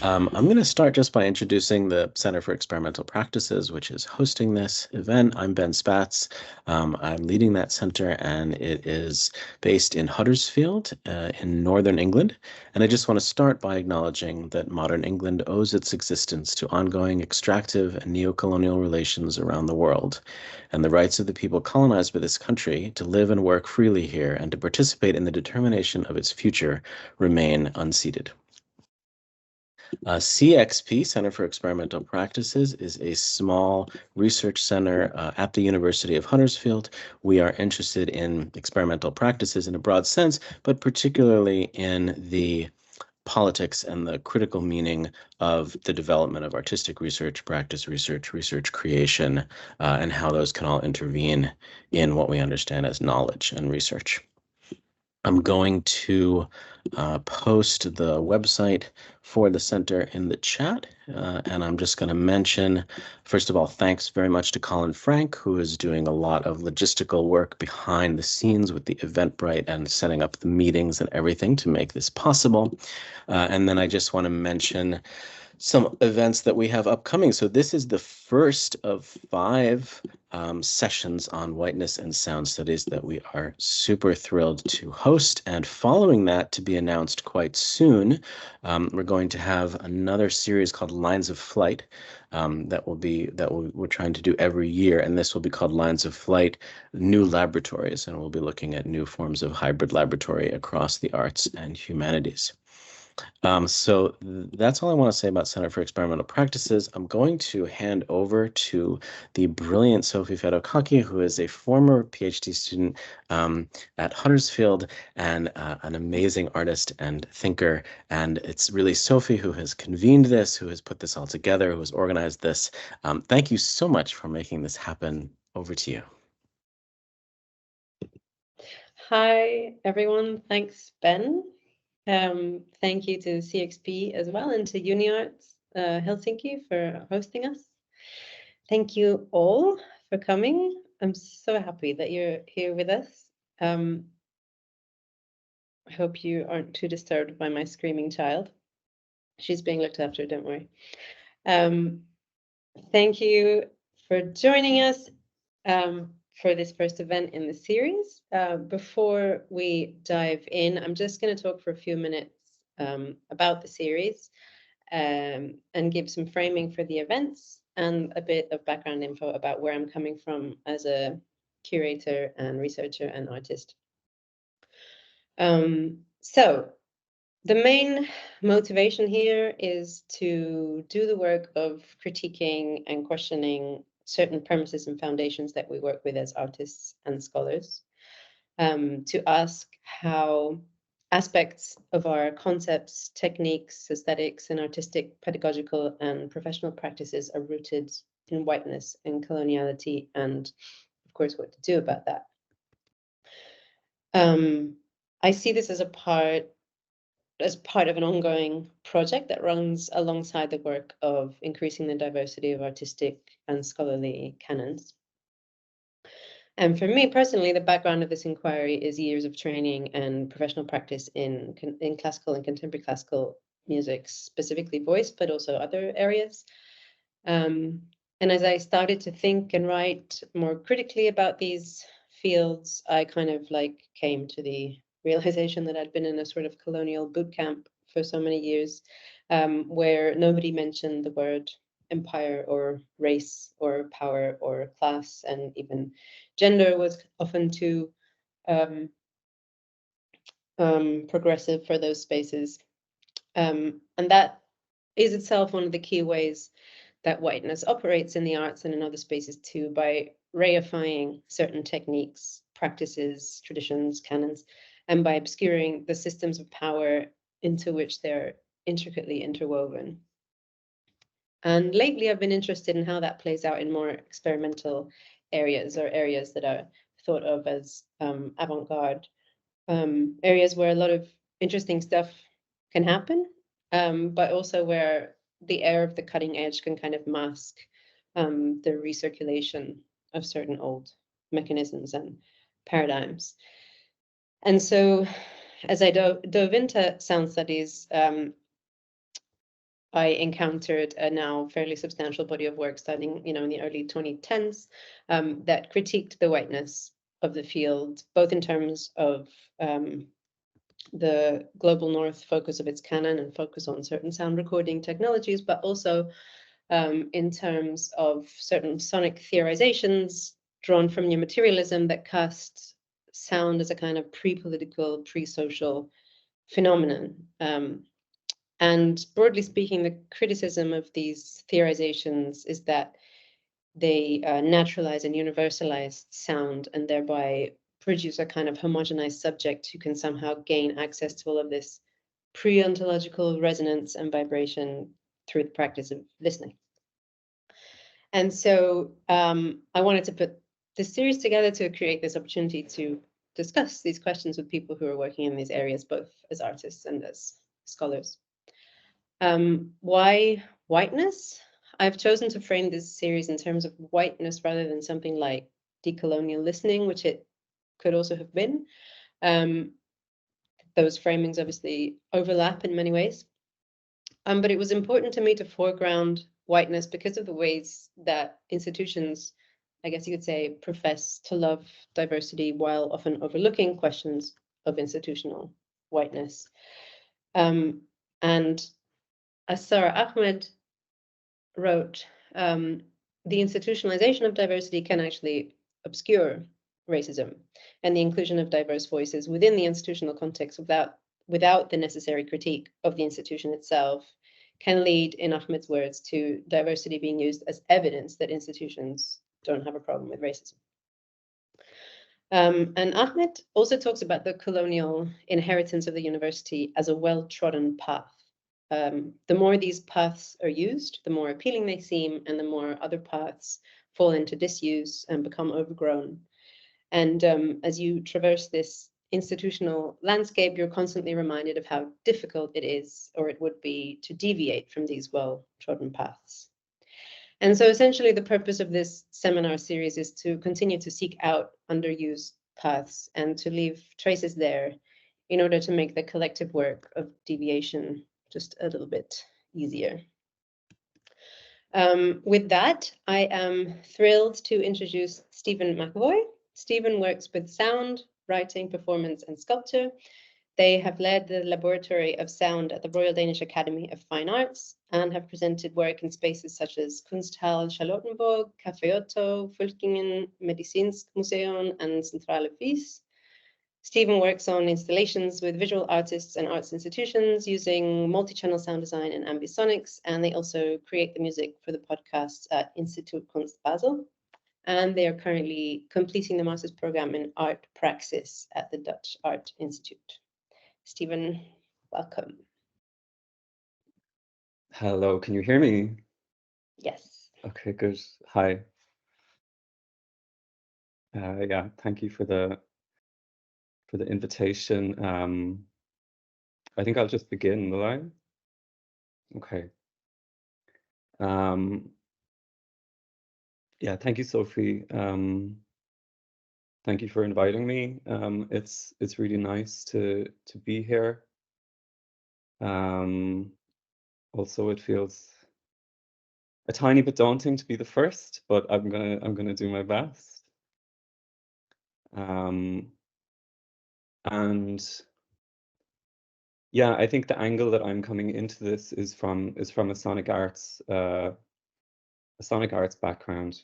I'm going to start just by introducing the Center for Experimental Practices, which is hosting this event. I'm Ben Spatz. I'm leading that center, and it is based in Huddersfield in Northern England. And I just want to start by acknowledging that modern England owes its existence to ongoing extractive and neo-colonial relations around the world, and the rights of the people colonized by this country to live and work freely here and to participate in the determination of its future remain unceded. CXP, Center for Experimental Practices, is a small research center at the University of Huddersfield. We are interested in experimental practices in a broad sense, but particularly in the politics and the critical meaning of the development of artistic research, practice research, research creation, and how those can all intervene in what we understand as knowledge and research. I'm going to post the website for the center in the chat, and I'm just going to mention, first of all, thanks very much to Colin Frank, who is doing a lot of logistical work behind the scenes with the Eventbrite and setting up the meetings and everything to make this possible. And then I just want to mention some events that we have upcoming. So this is the first of 5 sessions on Whiteness and Sound Studies that we are super thrilled to host. And following that, to be announced quite soon, we're going to have another series called Lines of Flight we're trying to do every year. And this will be called Lines of Flight, New Laboratories. And we'll be looking at new forms of hybrid laboratory across the arts and humanities. So that's all I want to say about Center for Experimental Practices. I'm going to hand over to the brilliant Sophie Fedokaki, who is a former PhD student at Huddersfield and an amazing artist and thinker. And it's really Sophie who has convened this, who has put this all together, who has organized this. Thank you so much for making this happen. Over to you. Hi, everyone. Thanks, Ben. Thank you to CXP as well and to UniArts Helsinki for hosting us. Thank you all for coming. I'm so happy that you're here with us. I hope you aren't too disturbed by my screaming child. She's being looked after, don't worry. Thank you for joining us for this first event in the series. Before we dive in, I'm just going to talk for a few minutes about the series and give some framing for the events and a bit of background info about where I'm coming from as a curator and researcher and artist. So the main motivation here is to do the work of critiquing and questioning certain premises and foundations that we work with as artists and scholars, to ask how aspects of our concepts, techniques, aesthetics, and artistic, pedagogical, and professional practices are rooted in whiteness and coloniality, and of course, what to do about that. I see this as part of an ongoing project that runs alongside the work of increasing the diversity of artistic and scholarly canons. And for me personally, the background of this inquiry is years of training and professional practice in classical and contemporary classical music, specifically voice, but also other areas. And as I started to think and write more critically about these fields, I kind of came to the realization that I'd been in a sort of colonial boot camp for so many years, where nobody mentioned the word empire or race or power or class, and even gender was often too progressive for those spaces. And that is itself one of the key ways that whiteness operates in the arts and in other spaces too, by reifying certain techniques, practices, traditions, canons, and by obscuring the systems of power into which they're intricately interwoven. And lately, I've been interested in how that plays out in more experimental areas, or areas that are thought of as avant-garde, areas where a lot of interesting stuff can happen, but also where the air of the cutting edge can kind of mask the recirculation of certain old mechanisms and paradigms. And so as I dove into sound studies, I encountered a now fairly substantial body of work starting, in the early 2010s, that critiqued the whiteness of the field, both in terms of the global north focus of its canon and focus on certain sound recording technologies, but also in terms of certain sonic theorizations drawn from new materialism that cast sound as a kind of pre-political, pre-social phenomenon. And broadly speaking, the criticism of these theorizations is that they naturalize and universalize sound and thereby produce a kind of homogenized subject who can somehow gain access to all of this pre-ontological resonance and vibration through the practice of listening. And so I wanted to put this series together to create this opportunity to discuss these questions with people who are working in these areas, both as artists and as scholars. Why whiteness? I've chosen to frame this series in terms of whiteness rather than something like decolonial listening, which it could also have been. Those framings obviously overlap in many ways. But it was important to me to foreground whiteness because of the ways that institutions, I guess you could say, profess to love diversity while often overlooking questions of institutional whiteness. And as Sarah Ahmed wrote, the institutionalization of diversity can actually obscure racism and the inclusion of diverse voices within the institutional context without the necessary critique of the institution itself can lead, in Ahmed's words, to diversity being used as evidence that institutions don't have a problem with racism. And Ahmed also talks about the colonial inheritance of the university as a well-trodden path. The more these paths are used, the more appealing they seem, and the more other paths fall into disuse and become overgrown. And as you traverse this institutional landscape, you're constantly reminded of how difficult it is, or it would be, to deviate from these well-trodden paths. And so essentially the purpose of this seminar series is to continue to seek out underused paths and to leave traces there in order to make the collective work of deviation just a little bit easier. With that, I am thrilled to introduce Stephen McEvoy. Stephen works with sound, writing, performance, and sculpture. They have led the Laboratory of Sound at the Royal Danish Academy of Fine Arts and have presented work in spaces such as Kunsthal Charlottenborg, Café Otto, Fylkingen, Medicinsk, Museion, and Centrale Fies. Stephen works on installations with visual artists and arts institutions using multi-channel sound design and ambisonics, and they also create the music for the podcasts at Institute Kunst Basel. And they are currently completing the master's program in Art Praxis at the Dutch Art Institute. Stephen, welcome. Hello, can you hear me? Yes. Okay, good. Hi. Yeah, thank you for the invitation. I think I'll just begin, will I? Okay. Yeah, thank you, Sophie. Thank you for inviting me. It's really nice to be here. Also, it feels a tiny bit daunting to be the first, but I'm gonna do my best. And yeah, I think the angle that I'm coming into this is from a sonic arts background.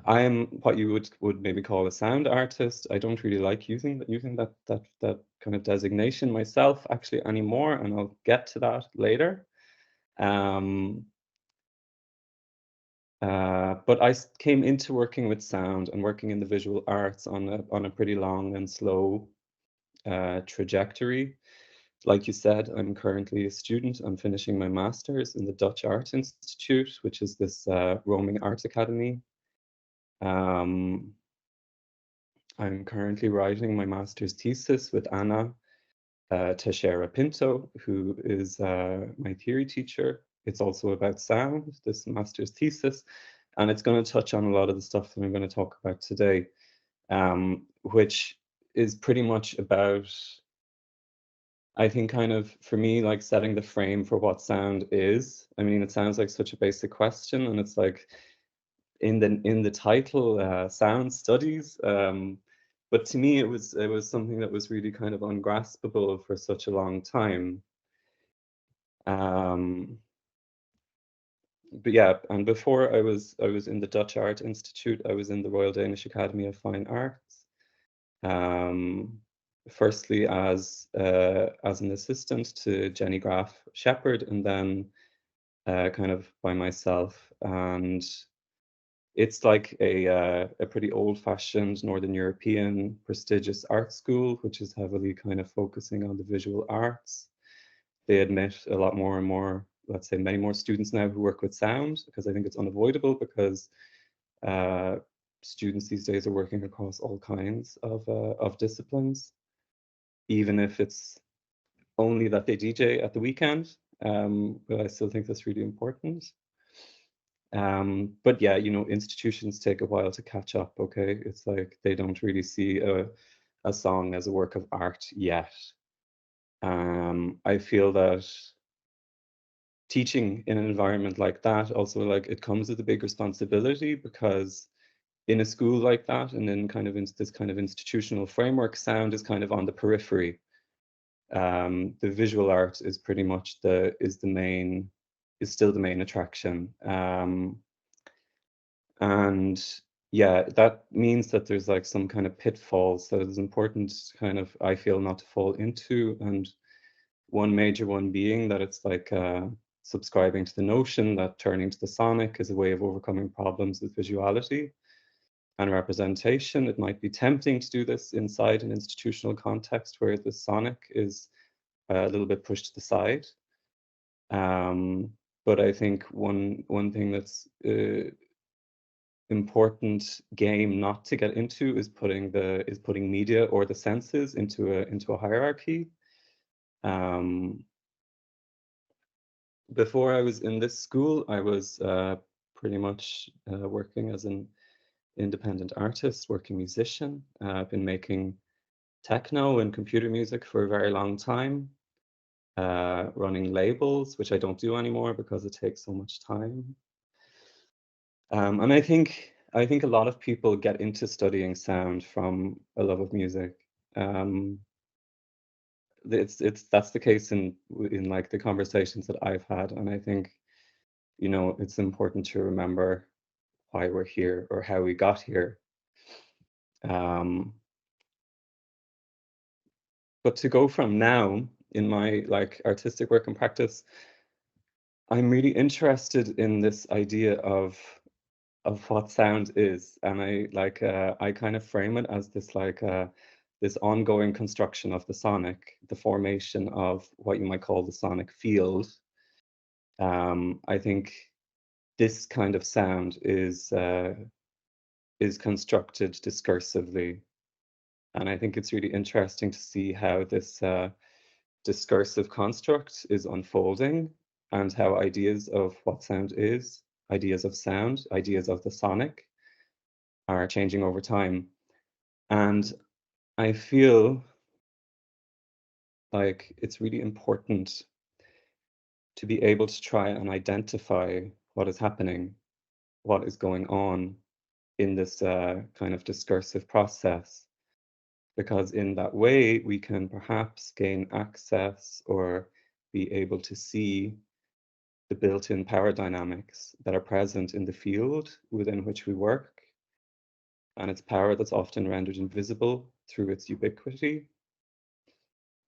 I am what you would maybe call a sound artist. I don't really like using that kind of designation myself actually anymore, and I'll get to that later. But I came into working with sound and working in the visual arts on a pretty long and slow trajectory. Like you said, I'm currently a student. I'm finishing my master's in the Dutch Art Institute, which is this roaming arts academy. I'm currently writing my master's thesis with Anna Teixeira Pinto, who is my theory teacher. It's also about sound, this master's thesis, and it's going to touch on a lot of the stuff that I'm going to talk about today, which is pretty much about I think kind of for me, like setting the frame for what sound is. I mean, it sounds like such a basic question, and it's like in the title, sound studies. But to me, it was something that was really kind of ungraspable for such a long time. But yeah, and before I was in the Dutch Art Institute. I was in the Royal Danish Academy of Fine Arts. Firstly as an assistant to Jenny Graf Shepherd, and then kind of by myself. And it's like a pretty old-fashioned Northern European prestigious art school, which is heavily kind of focusing on the visual arts. They admit a lot more and more, let's say many more students now who work with sound, because I think it's unavoidable, because students these days are working across all kinds of disciplines, even if it's only that they DJ at the weekend. But I still think that's really important. But yeah, you know, institutions take a while to catch up, okay? It's like they don't really see a song as a work of art yet. I feel that teaching in an environment like that also, like, it comes with a big responsibility, because in a school like that, and in kind of this kind of institutional framework, sound is kind of on the periphery. The visual art is pretty much is still the main attraction. And yeah, that means that there's like some kind of pitfalls that is important kind of, I feel, not to fall into. And one major one being that it's like subscribing to the notion that turning to the sonic is a way of overcoming problems with visuality and representation. It might be tempting to do this inside an institutional context where the sonic is a little bit pushed to the side. But I think one thing that's important game not to get into is putting media or the senses into a hierarchy. Before I was in this school, I was pretty much working as an independent artist, working musician. I've been making techno and computer music for a very long time, running labels, which I don't do anymore because it takes so much time. And I think a lot of people get into studying sound from a love of music. That's the case in like the conversations that I've had, and I think, you know, it's important to remember why we're here or how we got here. But to go from now in my like artistic work and practice, I'm really interested in this idea of what sound is, and I kind of frame it as this like this ongoing construction of the sonic, the formation of what you might call the sonic field. I think this kind of sound is constructed discursively, and I think it's really interesting to see how this discursive construct is unfolding, and how ideas of what sound is, ideas of sound, ideas of the sonic are changing over time. And I feel like it's really important to be able to try and identify what is happening, what is going on in this kind of discursive process, because in that way we can perhaps gain access or be able to see the built-in power dynamics that are present in the field within which we work, and its power that's often rendered invisible through its ubiquity.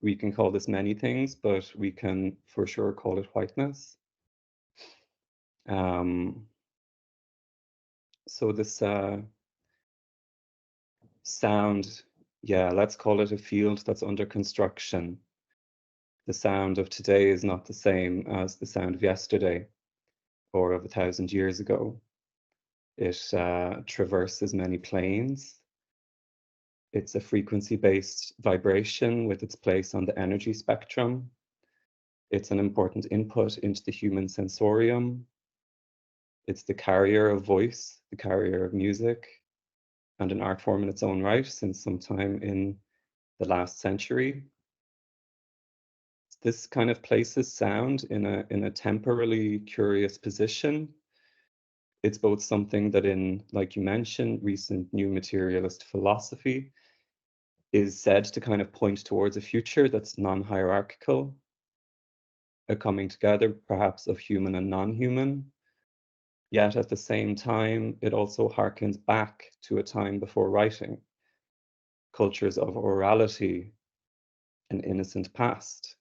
We can call this many things, but we can for sure call it whiteness. So this sound, yeah, let's call it a field that's under construction. The sound of today is not the same as the sound of yesterday or of 1,000 years ago. It traverses many planes. It's a frequency-based vibration with its place on the energy spectrum. It's an important input into the human sensorium. It's the carrier of voice, the carrier of music, and an art form in its own right since sometime in the last century. this kind of places sound in a temporally curious position. It's both something that in, like you mentioned, recent new materialist philosophy is said to kind of point towards a future that's non-hierarchical, a coming together perhaps of human and non-human. Yet at the same time, it also harkens back to a time before writing, cultures of orality, an innocent past.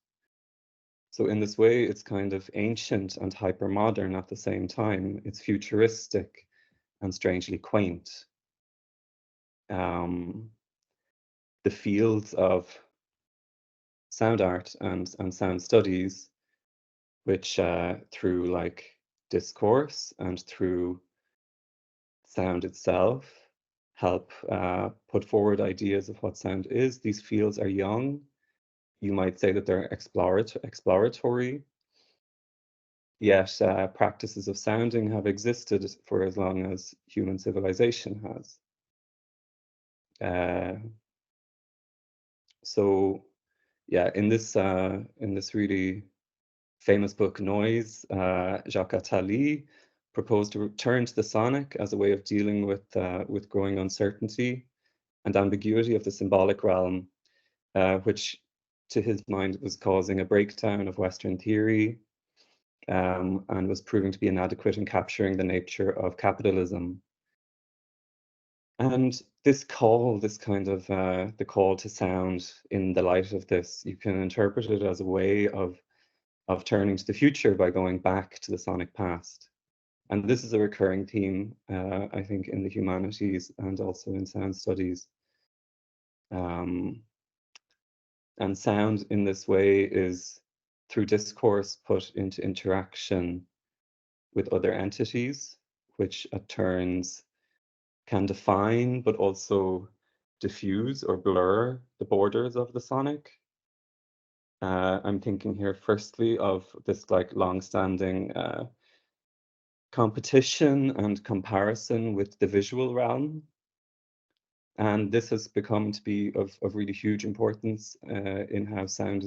So in this way, it's kind of ancient and hypermodern at the same time. It's futuristic and strangely quaint. The fields of sound art and sound studies, which through like discourse and through sound itself help put forward ideas of what sound is. These fields are young. You might say that they're exploratory, yet practices of sounding have existed for as long as human civilization has. So yeah, in this really famous book, Noise, Jacques Attali proposed to return to the sonic as a way of dealing with growing uncertainty and ambiguity of the symbolic realm, which to his mind was causing a breakdown of Western theory, and was proving to be inadequate in capturing the nature of capitalism. And this call, this kind of the call to sound in the light of this, you can interpret it as a way of turning to the future by going back to the sonic past. And this is a recurring theme, I think, in the humanities and also in sound studies. And sound in this way is, through discourse, put into interaction with other entities, which at turns can define, but also diffuse or blur the borders of the sonic. I'm thinking here firstly of this like long-standing competition and comparison with the visual realm. And this has become to be of really huge importance in how sound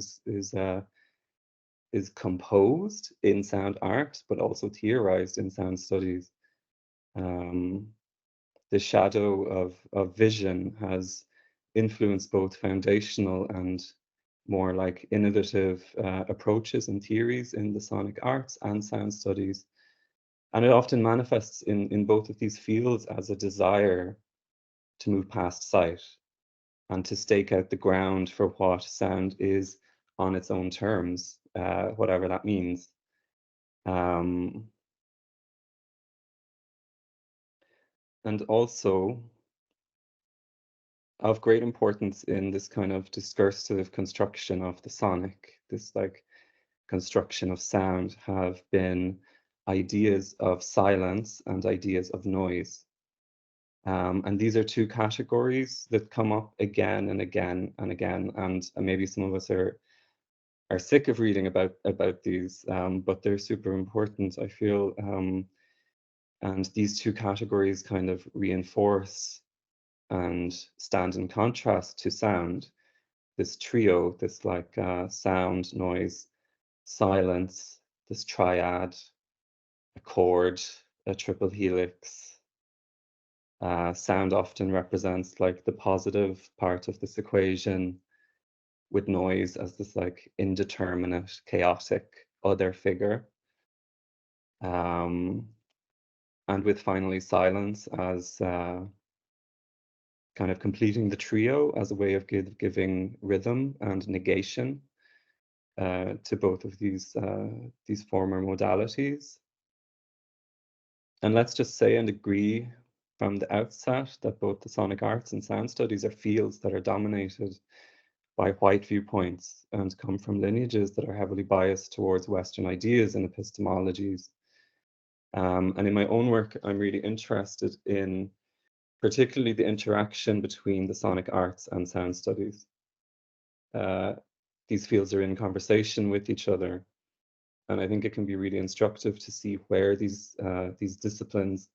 is composed in sound art, but also theorized in sound studies. The shadow of vision has influenced both foundational and more like innovative approaches and theories in the sonic arts and sound studies. And it often manifests in both of these fields as a desire to move past sight and to stake out the ground for what sound is on its own terms, whatever that means. And also of great importance in this kind of discursive construction of the sonic, this like construction of sound, have been ideas of silence and ideas of noise. And these are two categories that come up again and again and again. And maybe some of us are sick of reading about these, but they're super important, I feel. And these two categories kind of reinforce and stand in contrast to sound. This trio, this like sound, noise, silence, this triad, a chord, a triple helix. Sound often represents like the positive part of this equation, with noise as this like indeterminate, chaotic other figure. And with finally silence as kind of completing the trio as a way of giving rhythm and negation to both of these former modalities. And let's just say and agree from the outset that both the sonic arts and sound studies are fields that are dominated by white viewpoints and come from lineages that are heavily biased towards Western ideas and epistemologies. And in my own work, I'm really interested in particularly the interaction between the sonic arts and sound studies. These fields are in conversation with each other, and I think it can be really instructive to see where these disciplines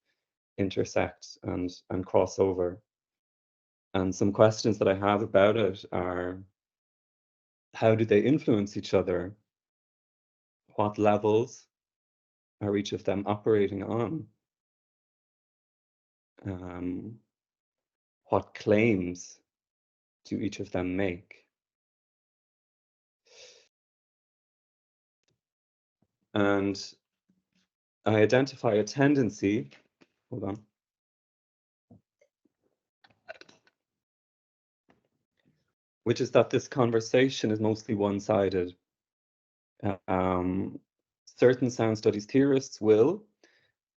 intersect and cross over. And some questions that I have about it are, how do they influence each other? What levels are each of them operating on? What claims do each of them make? And I identify a tendency, hold on, which is that this conversation is mostly one-sided. Certain sound studies theorists will,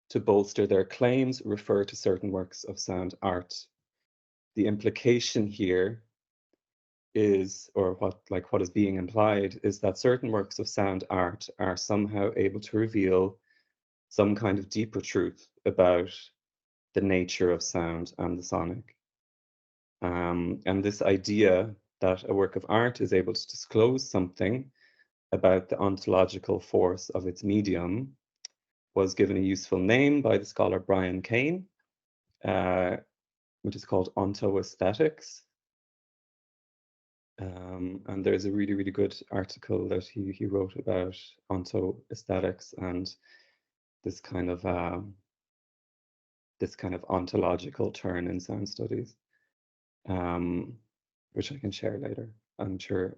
to bolster their claims, refer to certain works of sound art. The implication here is, or what is being implied, is that certain works of sound art are somehow able to reveal some kind of deeper truth about the nature of sound and the sonic. And this idea that a work of art is able to disclose something about the ontological force of its medium was given a useful name by the scholar Brian Kane, which is called ontoaesthetics. And there's a really, really good article that he wrote about ontoaesthetics and this kind of ontological turn in sound studies, which I can share later. I'm sure,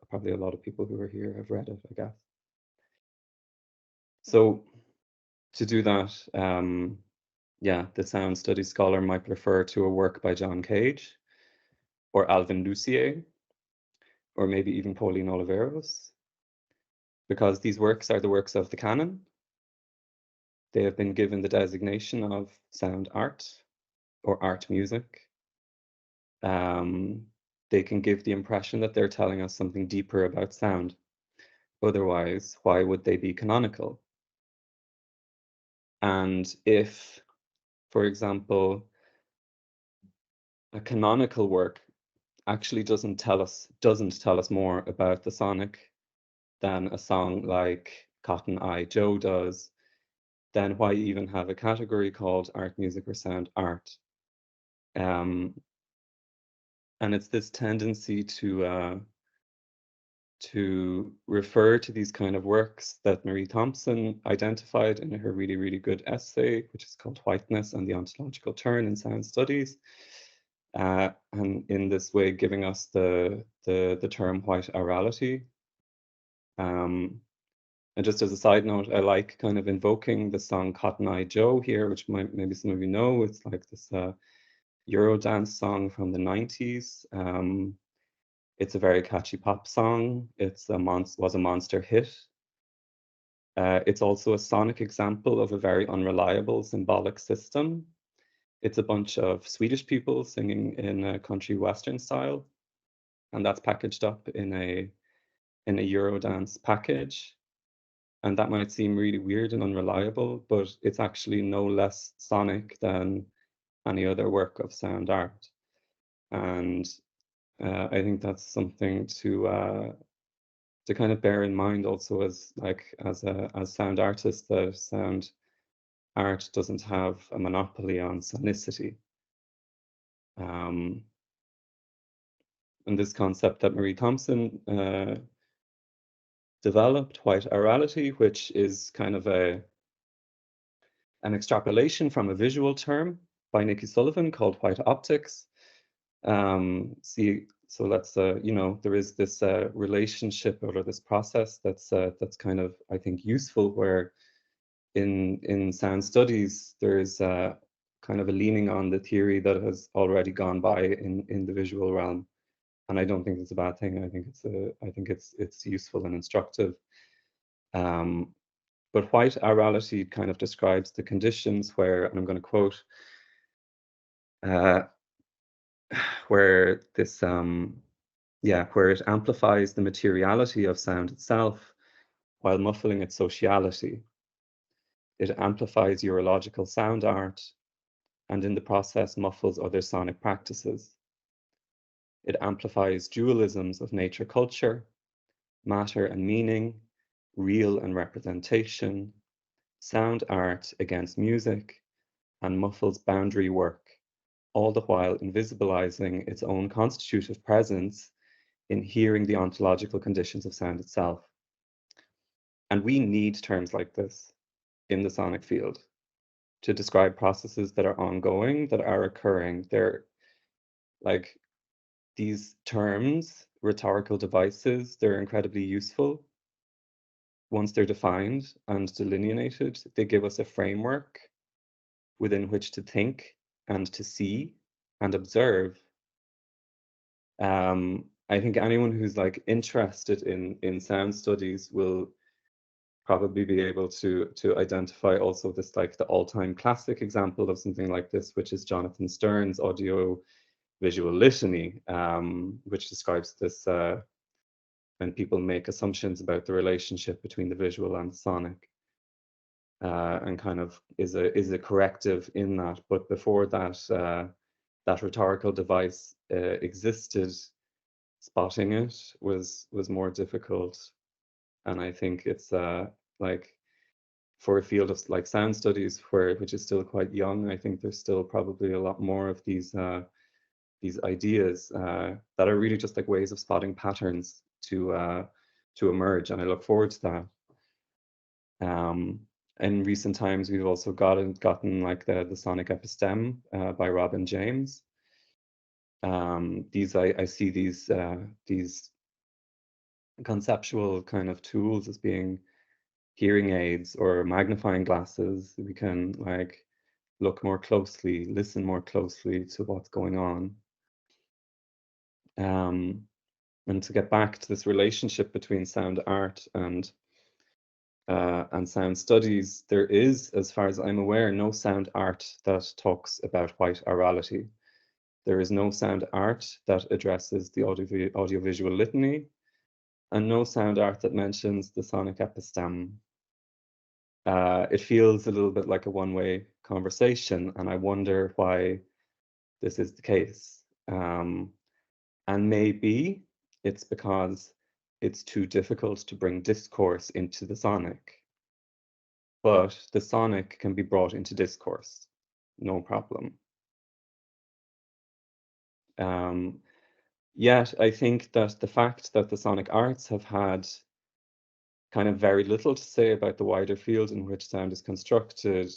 probably a lot of people who are here have read it, I guess. So to do that, the sound studies scholar might refer to a work by John Cage or Alvin Lucier, or maybe even Pauline Oliveros, because these works are the works of the canon. They have been given the designation of sound art or art music. They can give the impression that they're telling us something deeper about sound. Otherwise, why would they be canonical? And if, for example, a canonical work actually doesn't tell us more about the sonic than a song like Cotton Eye Joe does, then why even have a category called art music or sound art? And it's this tendency to refer to these kind of works that Marie Thompson identified in her really, really good essay, which is called Whiteness and the Ontological Turn in Sound Studies. And in this way, giving us the term white aurality. And just as a side note, I like kind of invoking the song Cotton Eye Joe here, which maybe some of you know. It's like this Eurodance song from the 90s. It's a very catchy pop song. Was a monster hit. It's also a sonic example of a very unreliable symbolic system. It's a bunch of Swedish people singing in a country western style, and that's packaged up in a Eurodance package. And that might seem really weird and unreliable, but it's actually no less sonic than any other work of sound art. And I think that's something to kind of bear in mind also as sound artists, that sound art doesn't have a monopoly on sonicity. And this concept that Marie Thompson developed, white aurality, which is kind of an extrapolation from a visual term by Nikki Sullivan called white optics. So let's there is this relationship or this process that's kind of, I think, useful, where in sound studies there's kind of a leaning on the theory that has already gone by in the visual realm. And I don't think it's a bad thing. I think it's useful and instructive. But white aurality kind of describes the conditions where, and I'm going to quote, where this where it amplifies the materiality of sound itself while muffling its sociality. It amplifies urological sound art, and in the process muffles other sonic practices. It amplifies dualisms of nature culture, matter and meaning, real and representation, sound art against music, and muffles boundary work, all the while invisibilizing its own constitutive presence in hearing the ontological conditions of sound itself. And we need terms like this in the sonic field to describe processes that are ongoing, that are occurring. They're like these terms, rhetorical devices, they're incredibly useful. Once they're defined and delineated, they give us a framework within which to think and to see and observe. I think anyone who's like interested in sound studies will probably be able to identify also this, like the all-time classic example of something like this, which is Jonathan Stern's audio visual litany, which describes this when people make assumptions about the relationship between the visual and the sonic, and kind of is a corrective in that. But before that, that rhetorical device existed, spotting it was more difficult. And I think it's like for a field of like sound studies, which is still quite young, I think there's still probably a lot more of these ideas that are really just like ways of spotting patterns to emerge, and I look forward to that. In recent times, we've also gotten like the sonic episteme by Robin James. I see these conceptual kind of tools as being hearing aids or magnifying glasses. We can like look more closely, listen more closely to what's going on. And to get back to this relationship between sound art and sound studies, there is, as far as I'm aware, no sound art that talks about white aurality. There is no sound art that addresses the audiovisual litany, and no sound art that mentions the sonic episteme. It feels a little bit like a one-way conversation, and I wonder why this is the case. And maybe it's because it's too difficult to bring discourse into the sonic. But the sonic can be brought into discourse, no problem. Yet I think that the fact that the sonic arts have had kind of very little to say about the wider field in which sound is constructed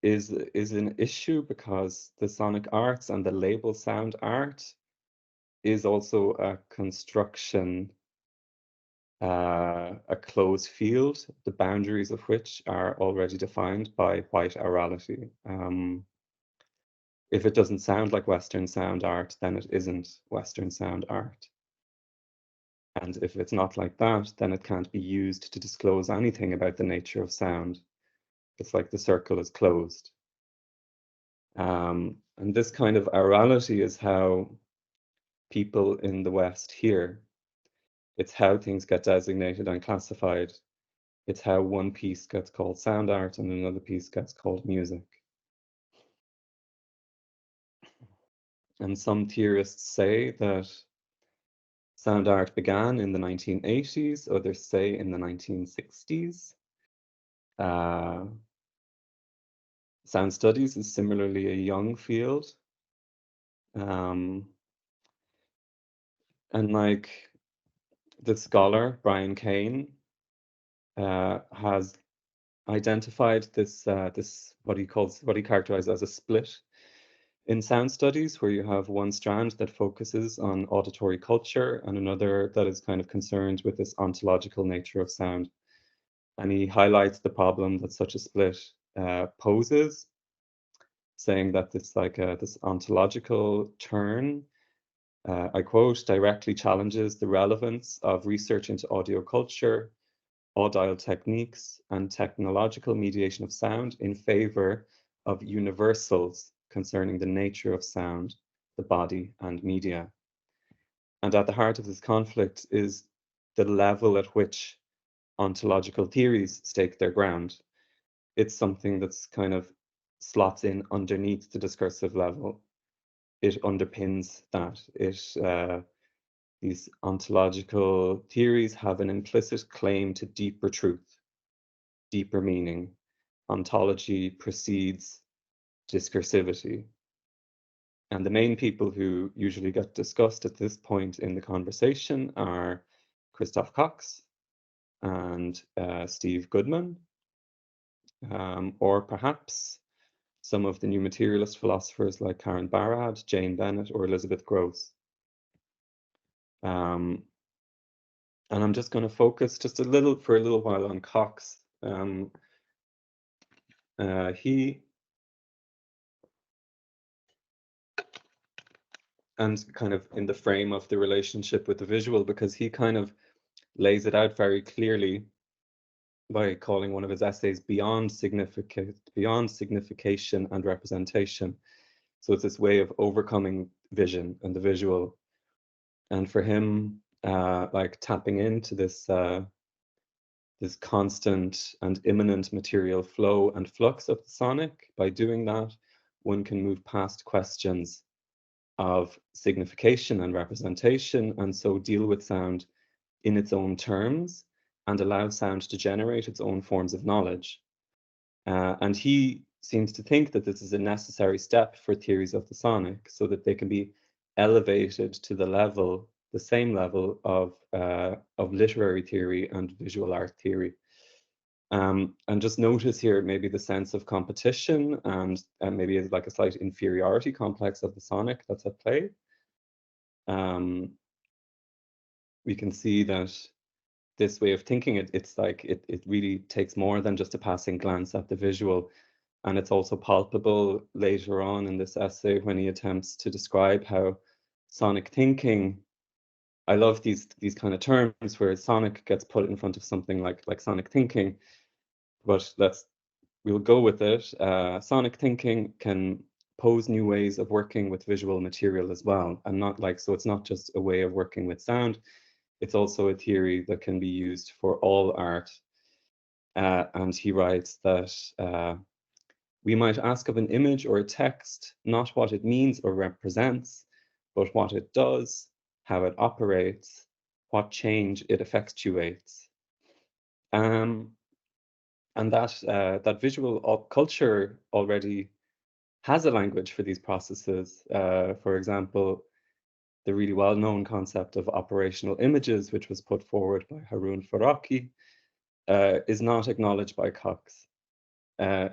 is an issue, because the sonic arts and the label sound art is also a construction, a closed field, the boundaries of which are already defined by white aurality. If it doesn't sound like Western sound art, then it isn't Western sound art. And if it's not like that, then it can't be used to disclose anything about the nature of sound. It's like the circle is closed. And this kind of aurality is how people in the West hear. It's how things get designated and classified. It's how one piece gets called sound art and another piece gets called music. And some theorists say that sound art began in the 1980s, others say in the 1960s. Sound studies is similarly a young field. And like the scholar Brian Kane has identified this what he characterized as a split in sound studies, where you have one strand that focuses on auditory culture and another that is kind of concerned with this ontological nature of sound. And he highlights the problem that such a split poses, saying that this this ontological turn, I quote, directly challenges the relevance of research into audio culture, audial techniques, and technological mediation of sound in favor of universals concerning the nature of sound, the body, and media. And at the heart of this conflict is the level at which ontological theories stake their ground. It's something that's kind of slots in underneath the discursive level. It underpins that. These ontological theories have an implicit claim to deeper truth, deeper meaning. Ontology precedes discursivity. And the main people who usually get discussed at this point in the conversation are Christoph Cox and Steve Goodman, or perhaps some of the new materialist philosophers like Karen Barad, Jane Bennett, or Elizabeth Gross. And I'm just going to focus just for a little while on Cox. He and kind of in the frame of the relationship with the visual, because he kind of lays it out very clearly by calling one of his essays beyond signification and representation. So it's this way of overcoming vision and the visual. And for him, like tapping into this this constant and imminent material flow and flux of the sonic, by doing that, one can move past questions of signification and representation, and so deal with sound in its own terms and allow sound to generate its own forms of knowledge. And he seems to think that this is a necessary step for theories of the sonic, so that they can be elevated to the same level of literary theory and visual art theory. And just notice here maybe the sense of competition and maybe like a slight inferiority complex of the sonic that's at play. We can see that this way of thinking, it's like it really takes more than just a passing glance at the visual. And it's also palpable later on in this essay when he attempts to describe how sonic thinking, I love these kind of terms where sonic gets put in front of something like sonic thinking, but we'll go with it. Sonic thinking can pose new ways of working with visual material as well, and so it's not just a way of working with sound, it's also a theory that can be used for all art. And he writes that we might ask of an image or a text not what it means or represents, but what it does, how it operates, what change it effectuates. And that visual culture already has a language for these processes. For example, the really well-known concept of operational images, which was put forward by Harun Faraki, is not acknowledged by Cox.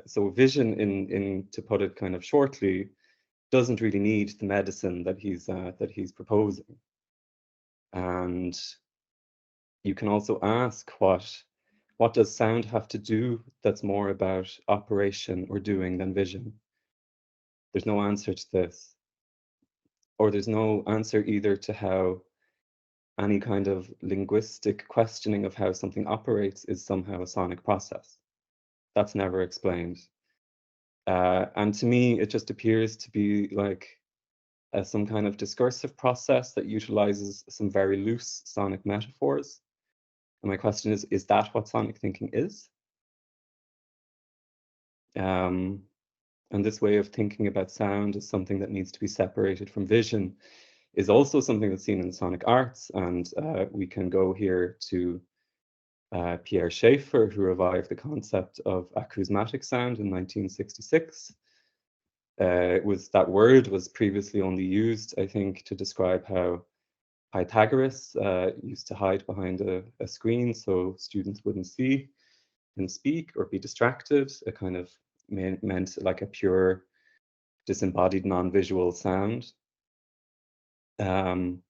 So vision, to put it kind of shortly, doesn't really need the medicine that he's proposing. And you can also ask, what does sound have to do that's more about operation or doing than vision? There's no answer to this. Or there's no answer either to how any kind of linguistic questioning of how something operates is somehow a sonic process. That's never explained. And to me, it just appears to be like some kind of discursive process that utilizes some very loose sonic metaphors. And my question is that what sonic thinking is? And this way of thinking about sound as something that needs to be separated from vision is also something that's seen in sonic arts. And we can go here to Pierre Schaeffer, who revived the concept of acousmatic sound in 1966. That word was previously only used, I think, to describe how Pythagoras used to hide behind a screen so students wouldn't see him speak or be distracted. It kind of meant like a pure, disembodied, non-visual sound. And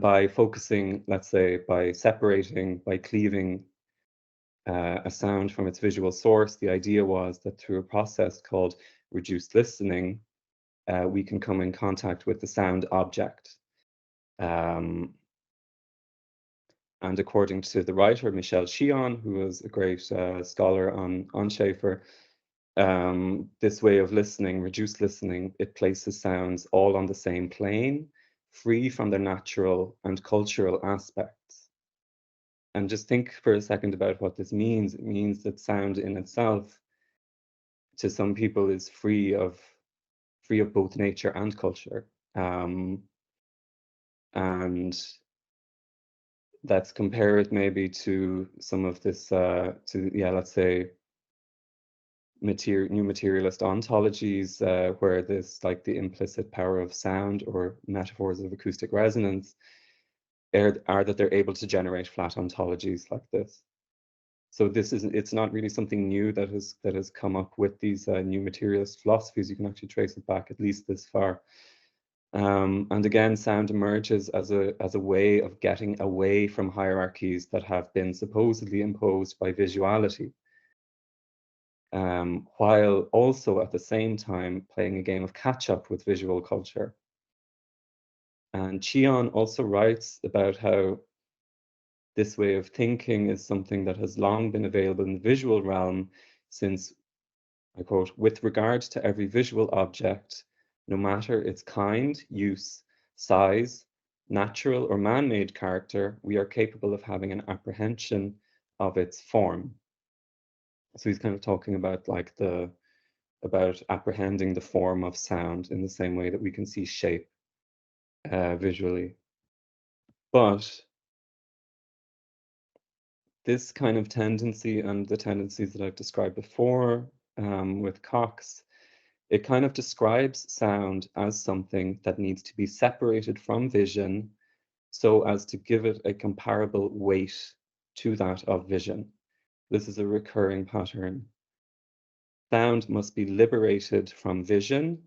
by focusing, let's say, by cleaving a sound from its visual source, the idea was that through a process called reduced listening, we can come in contact with the sound object. And according to the writer Michel Chion, who was a great scholar on Schaeffer, this way of listening, reduced listening, it places sounds all on the same plane, free from their natural and cultural aspects. And just think for a second about what this means. It means that sound in itself, to some people, is free of both nature and culture. And let's compare it maybe to some of this, let's say, new materialist ontologies, where this, like the implicit power of sound or metaphors of acoustic resonance, are that they're able to generate flat ontologies like this. So it's not really something new that has come up with these new materialist philosophies. You can actually trace it back at least this far. And again, sound emerges as a way of getting away from hierarchies that have been supposedly imposed by visuality, while also at the same time playing a game of catch up with visual culture. And Museion also writes about how this way of thinking is something that has long been available in the visual realm since, I quote, "with regard to every visual object, no matter its kind, use, size, natural or man-made character, we are capable of having an apprehension of its form." So he's kind of talking about like about apprehending the form of sound in the same way that we can see shape visually. But this kind of tendency and the tendencies that I've described before with Cox, it kind of describes sound as something that needs to be separated from vision so as to give it a comparable weight to that of vision. This is a recurring pattern. Sound must be liberated from vision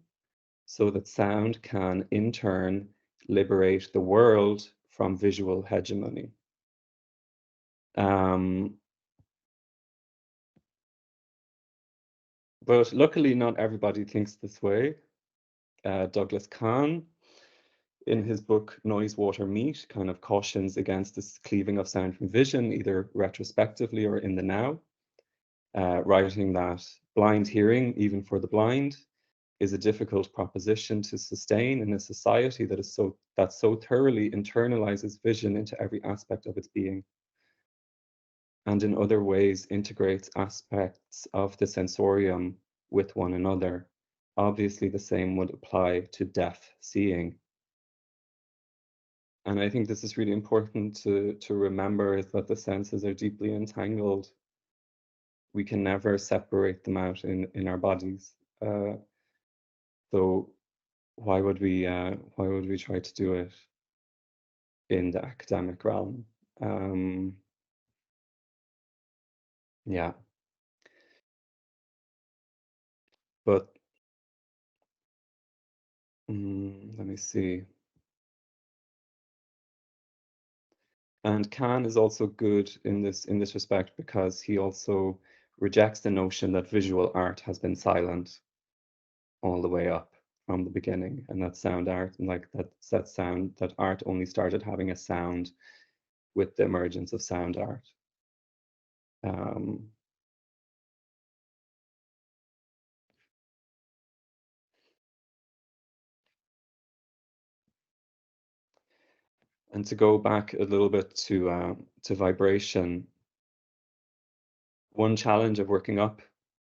so that sound can in turn liberate the world from visual hegemony. But luckily, not everybody thinks this way. Douglas Kahn, in his book Noise, Water, Meat, kind of cautions against this cleaving of sound from vision, either retrospectively or in the now, writing that blind hearing, even for the blind, is a difficult proposition to sustain in a society that so thoroughly internalizes vision into every aspect of its being, and in other ways integrates aspects of the sensorium with one another. Obviously, the same would apply to deaf seeing. And I think this is really important to remember, is that the senses are deeply entangled. We can never separate them out in our bodies. So why would we try to do it in the academic realm? Yeah. But let me see. And Kahn is also good in this respect because he also rejects the notion that visual art has been silent all the way up from the beginning, and that sound art, and like that art only started having a sound with the emergence of sound art. And to go back a little bit to vibration, one challenge of working up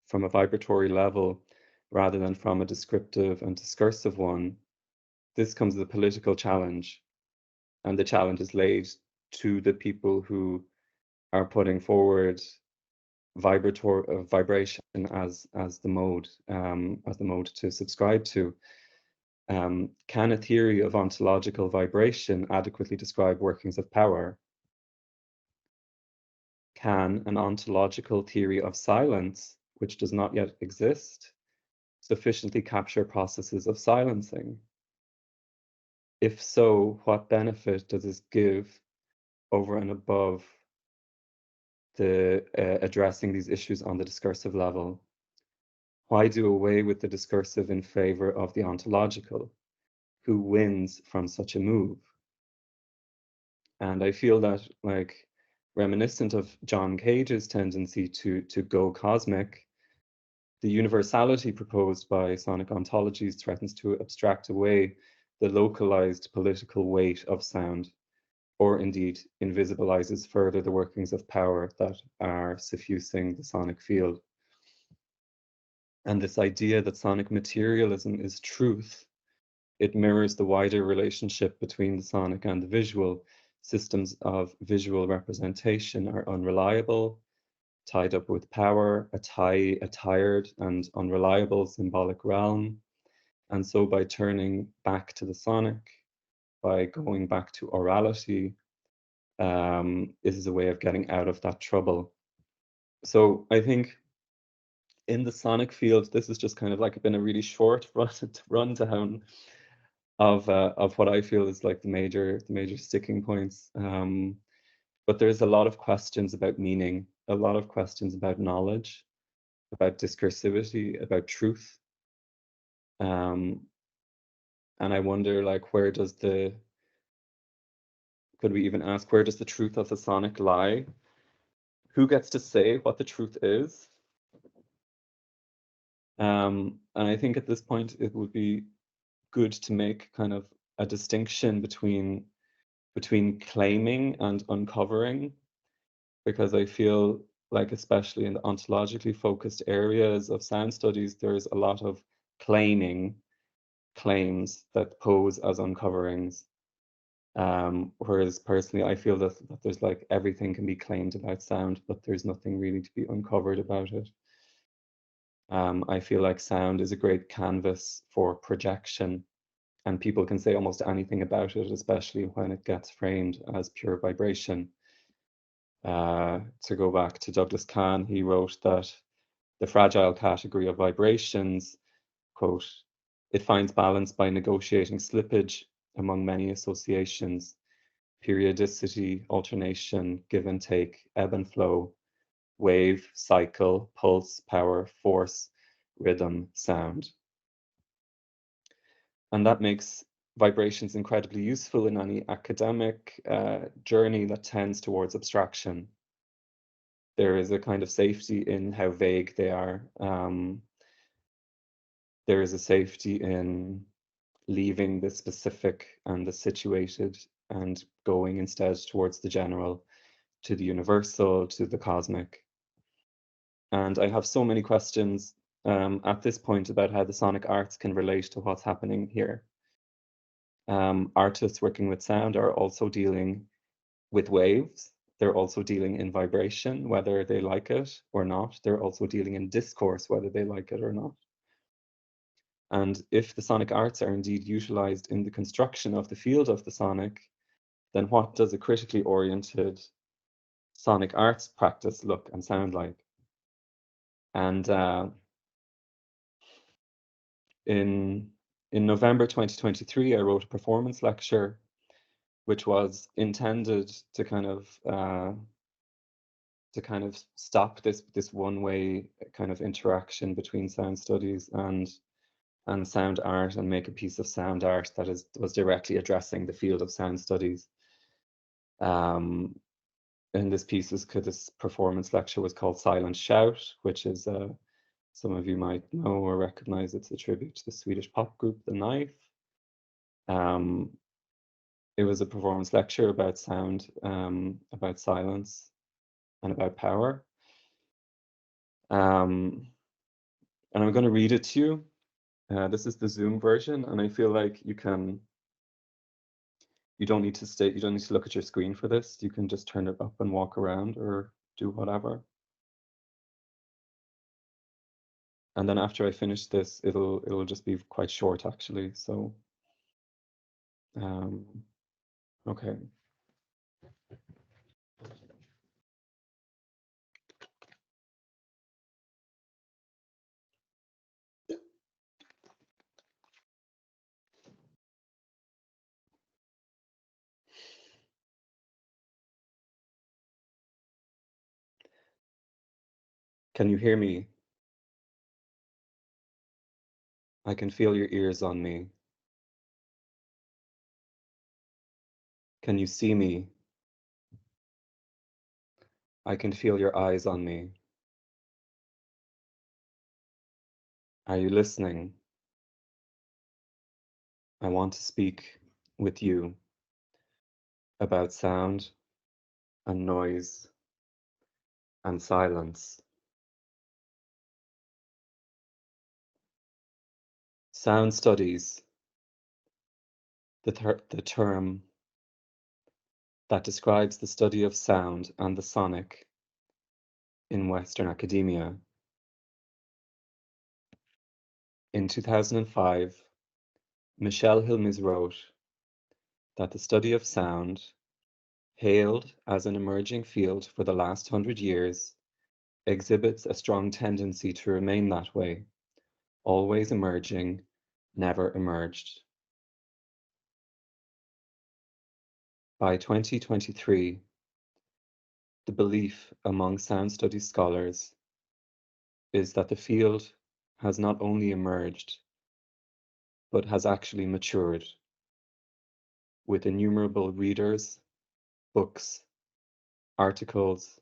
from a vibratory level rather than from a descriptive and discursive one, this comes as a political challenge, and the challenge is laid to the people who are putting forward vibration as the mode to subscribe to. Can a theory of ontological vibration adequately describe workings of power? Can an ontological theory of silence, which does not yet exist, sufficiently capture processes of silencing? If so, what benefit does this give over and above the addressing these issues on the discursive level? Why do away with the discursive in favor of the ontological? Who wins from such a move? And I feel that, like, reminiscent of John Cage's tendency to go cosmic, the universality proposed by sonic ontologies threatens to abstract away the localized political weight of sound, or indeed invisibilizes further the workings of power that are suffusing the sonic field. And this idea that sonic materialism is truth, it mirrors the wider relationship between the sonic and the visual. Systems of visual representation are unreliable, tied up with power, a tired and unreliable symbolic realm. And so by turning back to the sonic, by going back to orality, is a way of getting out of that trouble. So I think in the sonic field, this has just kind of like been a really short rundown of what I feel is like the major sticking points. But there's a lot of questions about meaning, a lot of questions about knowledge, about discursivity, about truth. And I wonder, like, could we even ask, where does the truth of the sonic lie? Who gets to say what the truth is? And I think at this point, it would be good to make kind of a distinction between claiming and uncovering, because I feel like, especially in the ontologically focused areas of sound studies, there's a lot of claims that pose as uncoverings. Whereas personally, I feel that there's like everything can be claimed about sound, but there's nothing really to be uncovered about it. I feel like sound is a great canvas for projection, and people can say almost anything about it, especially when it gets framed as pure vibration. To go back to Douglas Kahn, he wrote that the fragile category of vibrations, quote, it finds balance by negotiating slippage among many associations, periodicity, alternation, give and take, ebb and flow, wave, cycle, pulse, power, force, rhythm, sound. And that makes vibrations incredibly useful in any academic journey that tends towards abstraction. There is a kind of safety in how vague they are. There is a safety in leaving the specific and the situated and going instead towards the general, to the universal, to the cosmic. And I have so many questions at this point about how the sonic arts can relate to what's happening here. Artists working with sound are also dealing with waves. They're also dealing in vibration, whether they like it or not. They're also dealing in discourse, whether they like it or not. And if the sonic arts are indeed utilized in the construction of the field of the sonic, then what does a critically oriented sonic arts practice look and sound like? And in November 2023, I wrote a performance lecture, which was intended to kind of stop this one-way kind of interaction between sound studies and sound art, and make a piece of sound art that was directly addressing the field of sound studies. In this performance lecture was called Silent Shout, which is some of you might know or recognize. It's a tribute to the Swedish pop group The Knife. It was a performance lecture about sound, about silence, and about power. And I'm going to read it to you. This is the Zoom version, and I feel like you don't need to look at your screen for this. You can just turn it up and walk around or do whatever. And then after I finish this, it'll just be quite short, actually. So, okay. Can you hear me? I can feel your ears on me. Can you see me? I can feel your eyes on me. Are you listening? I want to speak with you about sound and noise and silence. Sound studies, the term that describes the study of sound and the sonic, in Western academia. In 2005, Michelle Hilmes wrote that the study of sound, hailed as an emerging field for the last 100 years, exhibits a strong tendency to remain that way, always emerging, never emerged. By 2023, the belief among sound studies scholars is that the field has not only emerged, but has actually matured, with innumerable readers, books, articles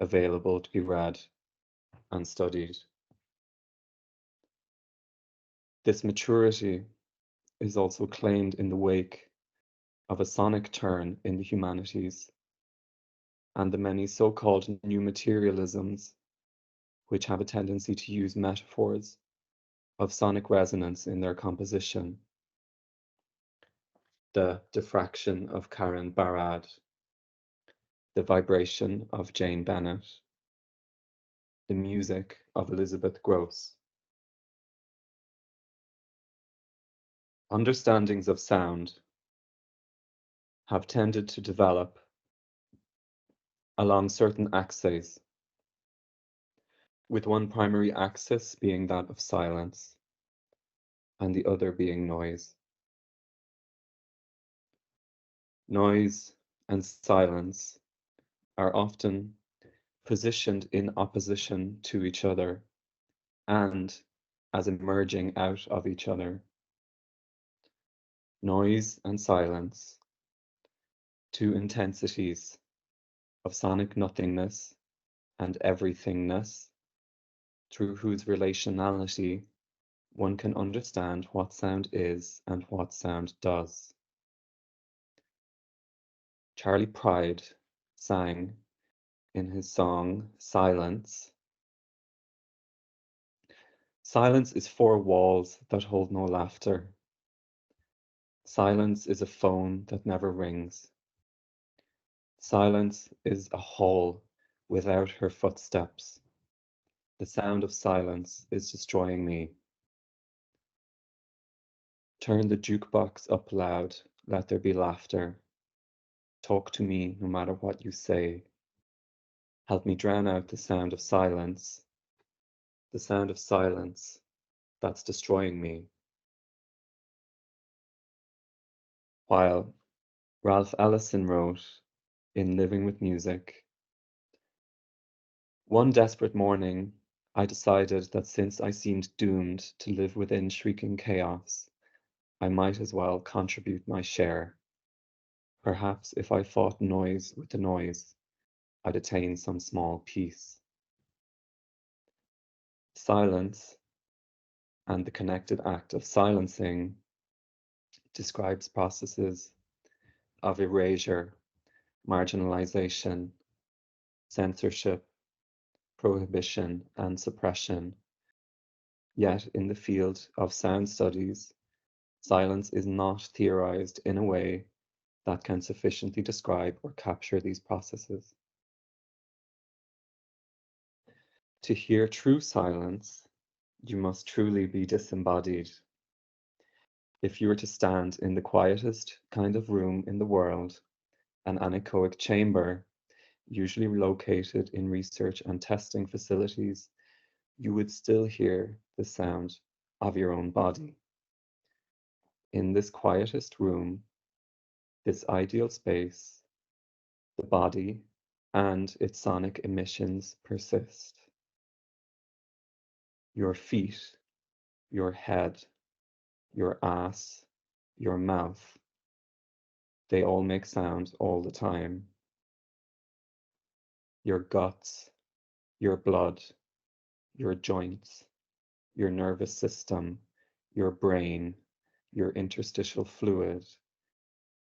available to be read and studied. This maturity is also claimed in the wake of a sonic turn in the humanities and the many so-called new materialisms, which have a tendency to use metaphors of sonic resonance in their composition. The diffraction of Karen Barad, the vibration of Jane Bennett, the music of Elizabeth Gross. Understandings of sound have tended to develop along certain axes, with one primary axis being that of silence and the other being noise. Noise and silence are often positioned in opposition to each other and as emerging out of each other. Noise and silence, two intensities of sonic nothingness and everythingness, through whose relationality one can understand what sound is and what sound does. Charlie Pride sang in his song Silence, "Silence is four walls that hold no laughter. Silence is a phone that never rings. Silence is a hall without her footsteps. The sound of silence is destroying me. Turn the jukebox up loud, let there be laughter. Talk to me no matter what you say. Help me drown out the sound of silence that's destroying me." While Ralph Ellison wrote in Living with Music, "One desperate morning, I decided that since I seemed doomed to live within shrieking chaos, I might as well contribute my share. Perhaps if I fought noise with the noise, I'd attain some small peace." Silence and the connected act of silencing describes processes of erasure, marginalization, censorship, prohibition, and suppression. Yet in the field of sound studies, silence is not theorized in a way that can sufficiently describe or capture these processes. To hear true silence, you must truly be disembodied. If you were to stand in the quietest kind of room in the world, an anechoic chamber, usually located in research and testing facilities, you would still hear the sound of your own body. In this quietest room, this ideal space, the body and its sonic emissions persist. Your feet, your head, your ass, your mouth, they all make sound all the time. Your guts, your blood, your joints, your nervous system, your brain, your interstitial fluid,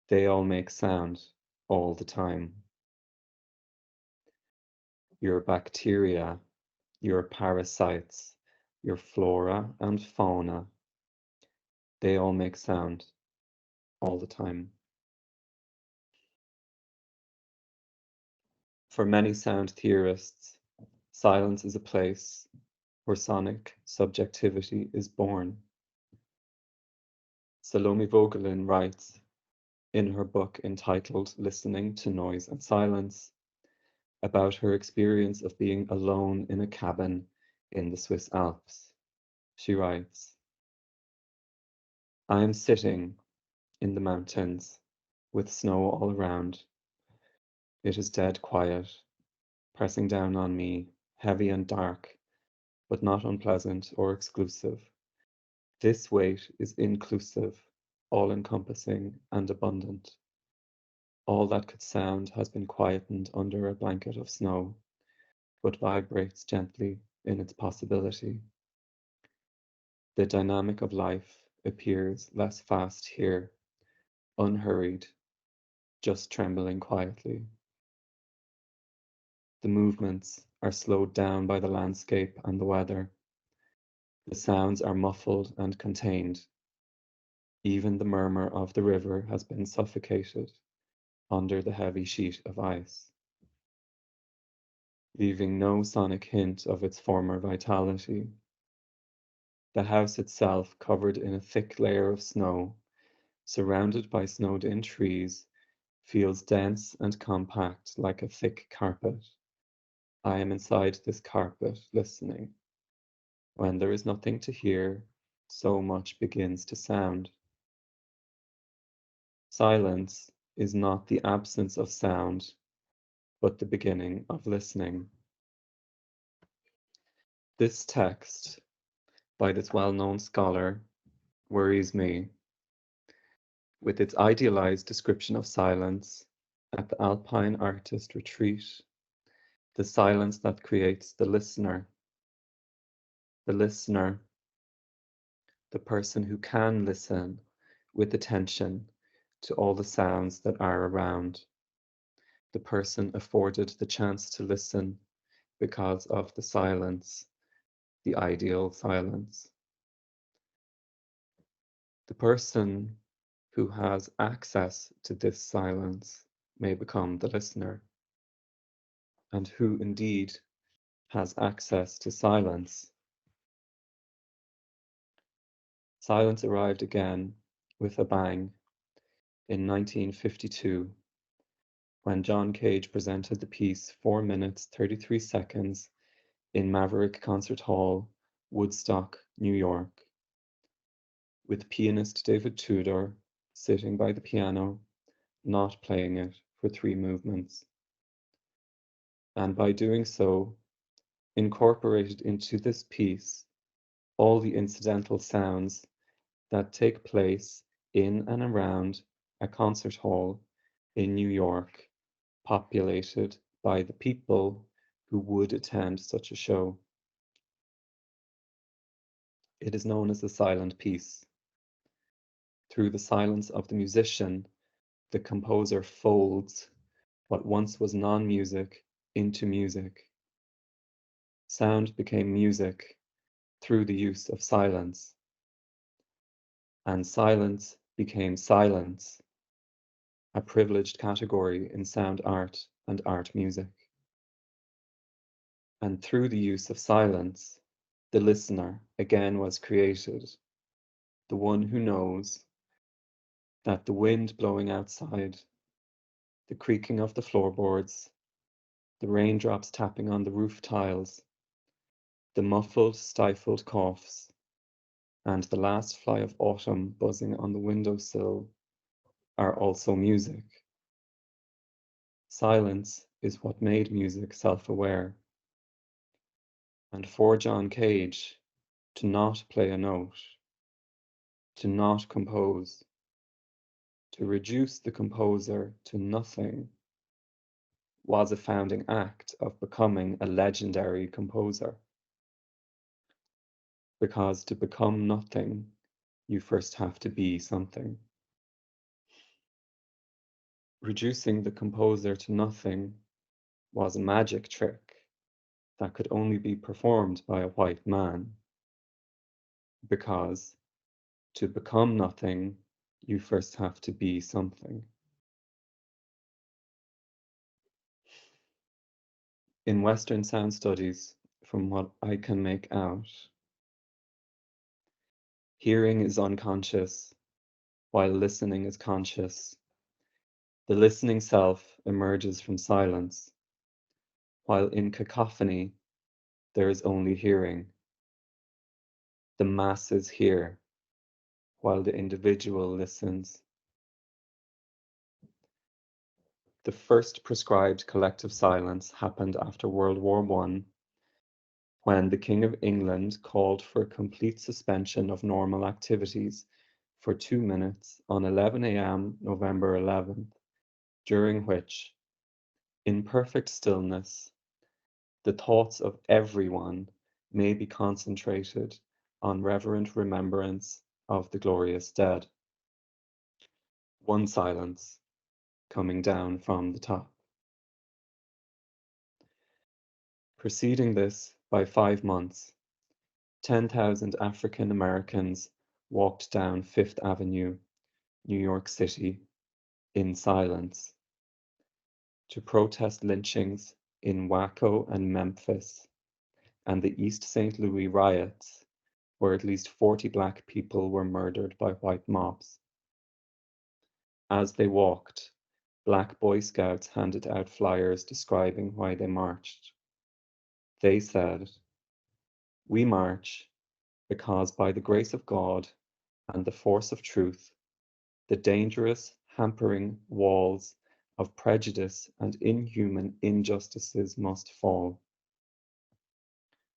they all make sound all the time. Your bacteria, your parasites, your flora and fauna, they all make sound all the time. For many sound theorists, Silence is a place where sonic subjectivity is born. Salome Vogelin writes in her book entitled Listening to Noise and Silence about her experience of being alone in a cabin in the Swiss Alps. She writes, I am sitting in the mountains with snow all around. It is dead quiet, pressing down on me, heavy and dark, but not unpleasant or exclusive. This weight is inclusive, all-encompassing and abundant. All that could sound has been quietened under a blanket of snow, but vibrates gently in its possibility. The dynamic of life appears less fast here, unhurried, just trembling quietly. The movements are slowed down by the landscape and the weather. The sounds are muffled and contained. Even the murmur of the river has been suffocated under the heavy sheet of ice, leaving no sonic hint of its former vitality. The house itself, covered in a thick layer of snow, surrounded by snowed-in trees, feels dense and compact like a thick carpet. I am inside this carpet, listening. When there is nothing to hear, so much begins to sound. Silence is not the absence of sound, but the beginning of listening. This text, by this well-known scholar, worries me. With its idealized description of silence at the Alpine artist retreat, the silence that creates the listener, the person who can listen with attention to all the sounds that are around, the person afforded the chance to listen because of the silence, the ideal silence. The person who has access to this silence may become the listener, and who indeed has access to silence. Silence arrived again with a bang in 1952 when John Cage presented the piece 4 minutes 33 seconds in Maverick Concert Hall, Woodstock, New York, with pianist David Tudor sitting by the piano, not playing it for 3 movements. And by doing so, incorporated into this piece all the incidental sounds that take place in and around a concert hall in New York, populated by the people who would attend such a show. It is known as the silent piece. Through the silence of the musician, the composer folds what once was non-music into music. Sound became music through the use of silence, and silence became silence, a privileged category in sound art and art music. And through the use of silence, the listener again was created, the one who knows that the wind blowing outside, the creaking of the floorboards, the raindrops tapping on the roof tiles, the muffled, stifled coughs, and the last fly of autumn buzzing on the windowsill are also music. Silence is what made music self-aware. And for John Cage, to not play a note, to not compose, to reduce the composer to nothing, was a founding act of becoming a legendary composer. Because to become nothing, you first have to be something. Reducing the composer to nothing was a magic trick that could only be performed by a white man. Because to become nothing, you first have to be something. In Western sound studies, from what I can make out, hearing is unconscious, while listening is conscious. The listening self emerges from silence, while in cacophony, there is only hearing. The masses hear, while the individual listens. The first prescribed collective silence happened after World War I, when the King of England called for a complete suspension of normal activities for 2 minutes on 11 a.m. November 11th, during which, in perfect stillness, the thoughts of everyone may be concentrated on reverent remembrance of the glorious dead. One silence coming down from the top. Preceding this by 5 months, 10,000 African Americans walked down Fifth Avenue, New York City, in silence to protest lynchings in Waco and Memphis and the East St. Louis riots, where at least 40 Black people were murdered by white mobs. As they walked, Black Boy Scouts handed out flyers describing why they marched. They said, "We march because by the grace of God and the force of truth, the dangerous, hampering walls of prejudice and inhuman injustices must fall.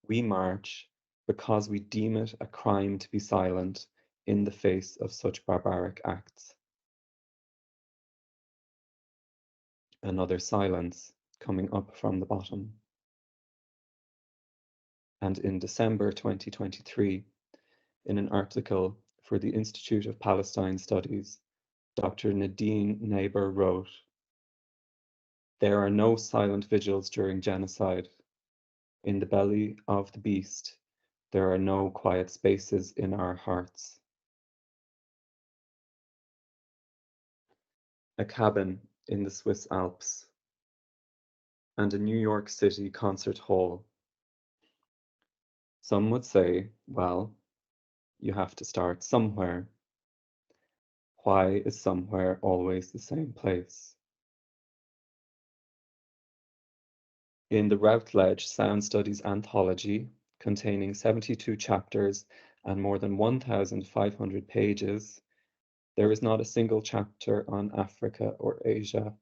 We march because we deem it a crime to be silent in the face of such barbaric acts." Another silence coming up from the bottom. And in December 2023, in an article for the Institute of Palestine Studies, Dr. Nadine Neighbor wrote, "There are no silent vigils during genocide. In the belly of the beast, there are no quiet spaces in our hearts." A cabin in the Swiss Alps and a New York City concert hall. Some would say, well, you have to start somewhere. Why is somewhere always the same place? In the Routledge Sound Studies anthology, containing 72 chapters and more than 1,500 pages, there is not a single chapter on Africa or Asia.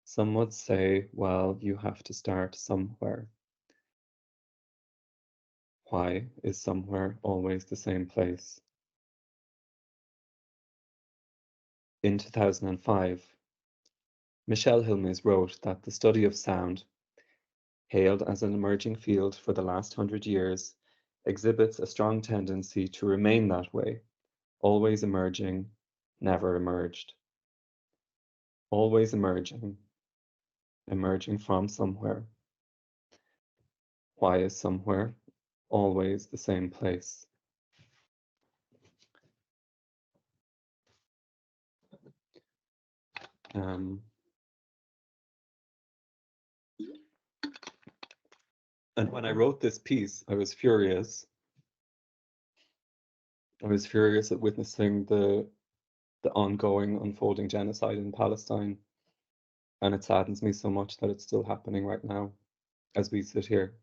Some would say, well, you have to start somewhere. Why is somewhere always the same place? In 2005, Michel Hilmes wrote that the study of sound, hailed as an emerging field for the last 100 years, exhibits a strong tendency to remain that way, always emerging, never emerged. Always emerging, emerging from somewhere. Why is somewhere always the same place? And when I wrote this piece, I was furious. I was furious at witnessing the ongoing, unfolding genocide in Palestine. And it saddens me so much that it's still happening right now as we sit here.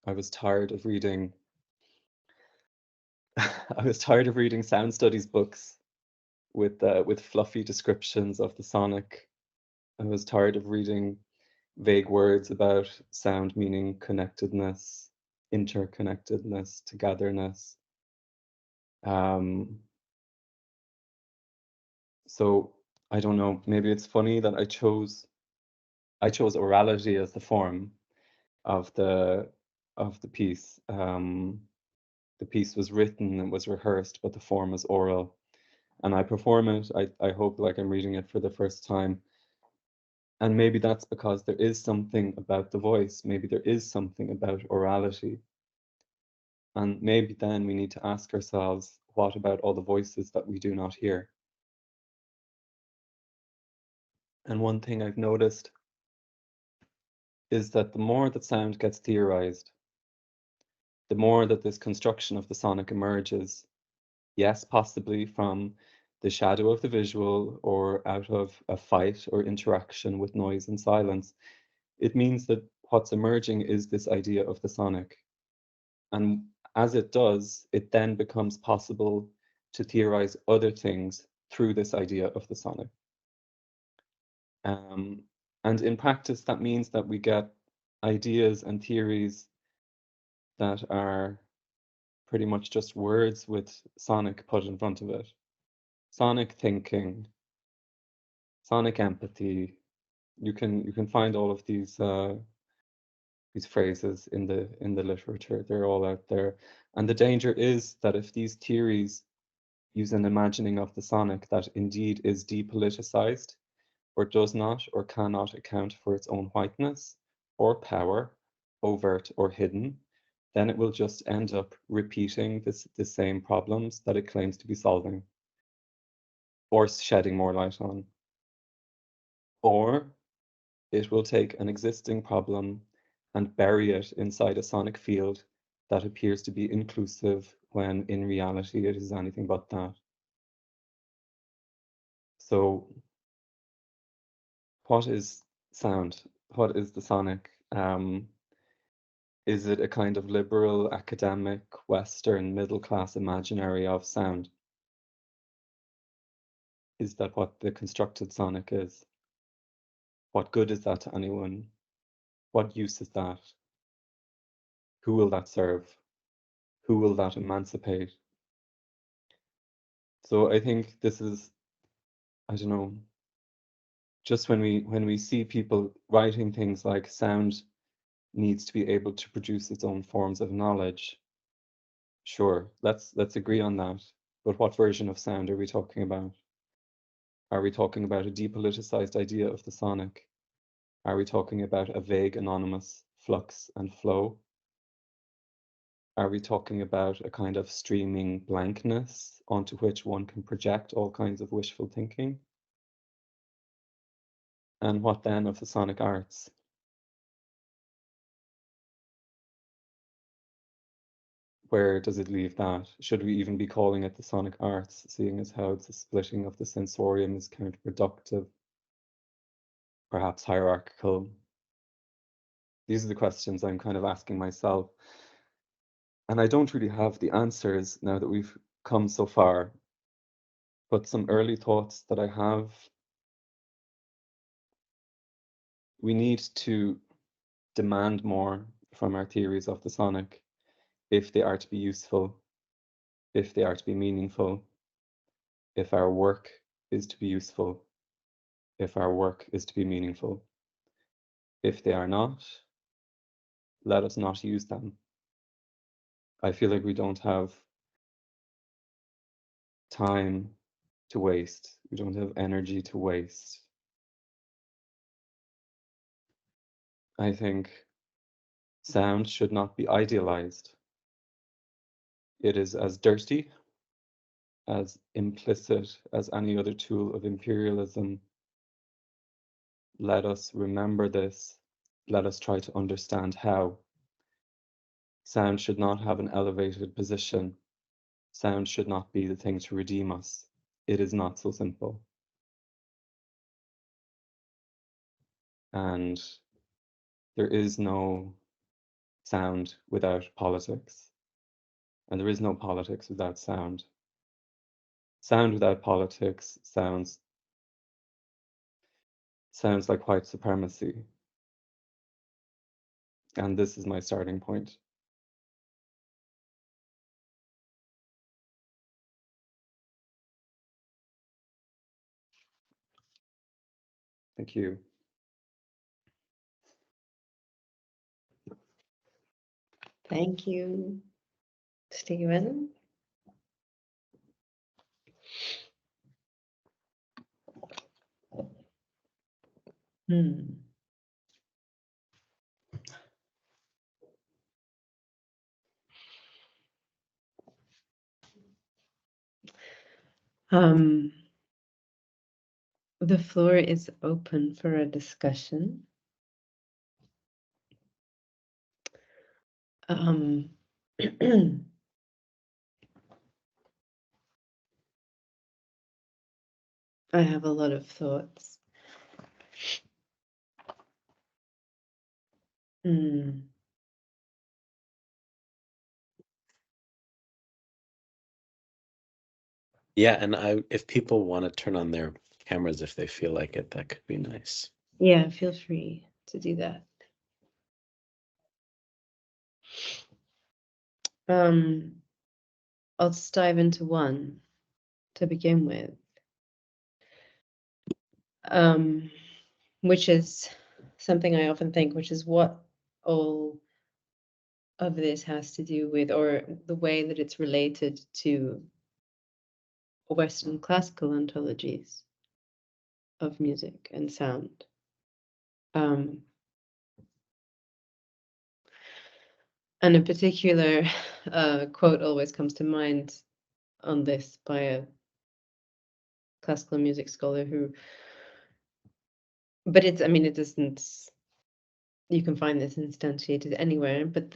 I was tired of reading I was tired of reading sound studies books with fluffy descriptions of the sonic. I was tired of reading vague words about sound meaning connectedness, interconnectedness, togetherness. So I don't know, maybe it's funny that I chose orality as the form of the piece. The piece was written, it was rehearsed, but the form is oral. And I perform it, I hope like I'm reading it for the first time. And maybe that's because there is something about the voice, maybe there is something about orality. And maybe then we need to ask ourselves, what about all the voices that we do not hear? And one thing I've noticed is that the more that sound gets theorized, the more that this construction of the sonic emerges, yes, possibly from the shadow of the visual or out of a fight or interaction with noise and silence, it means that what's emerging is this idea of the sonic. And as it does, it then becomes possible to theorize other things through this idea of the sonic. And in practice, that means that we get ideas and theories that are pretty much just words with sonic put in front of it. Sonic thinking, sonic empathy. You can find all of these phrases in the literature. They're all out there. And the danger is that if these theories use an imagining of the sonic that indeed is depoliticized, or does not or cannot account for its own whiteness or power, overt or hidden, then it will just end up repeating the same problems that it claims to be solving or shedding more light on. Or it will take an existing problem and bury it inside a sonic field that appears to be inclusive when in reality it is anything but that. So what is sound? What is the sonic? Is it a kind of liberal, academic, Western, middle-class imaginary of sound? Is that what the constructed sonic is? What good is that to anyone? What use is that? Who will that serve? Who will that emancipate? So I think this is, I don't know, just when we see people writing things like sound needs to be able to produce its own forms of knowledge. Sure, let's agree on that. But what version of sound are we talking about? Are we talking about a depoliticized idea of the sonic? Are we talking about a vague anonymous flux and flow? Are we talking about a kind of streaming blankness onto which one can project all kinds of wishful thinking? And what then of the sonic arts? Where does it leave that? Should we even be calling it the sonic arts, seeing as how it's a splitting of the sensorium is counterproductive, perhaps hierarchical? These are the questions I'm kind of asking myself. And I don't really have the answers now that we've come so far, but some early thoughts that I have. We need to demand more from our theories of the sonic if they are to be useful, if they are to be meaningful, if our work is to be useful, if our work is to be meaningful. If they are not, let us not use them. I feel like we don't have time to waste. We don't have energy to waste. I think sound should not be idealized. It is as dirty, as implicit as any other tool of imperialism. Let us remember this. Let us try to understand how. Sound should not have an elevated position. Sound should not be the thing to redeem us. It is not so simple. And there is no sound without politics. And there is no politics without sound. Sound without politics sounds like white supremacy. And this is my starting point. Thank you. Thank you, Stephen. The floor is open for a discussion. Um, I have a lot of thoughts. Yeah, and if people want to turn on their cameras if they feel like it, that could be nice. Yeah, feel free to do that. I'll just dive into one to begin with, which is something I often think, which is what all of this has to do with, or the way that it's related to Western classical ontologies of music and sound. And a particular quote always comes to mind on this by a classical music scholar who, but it's, I mean, it doesn't, you can find this instantiated anywhere, but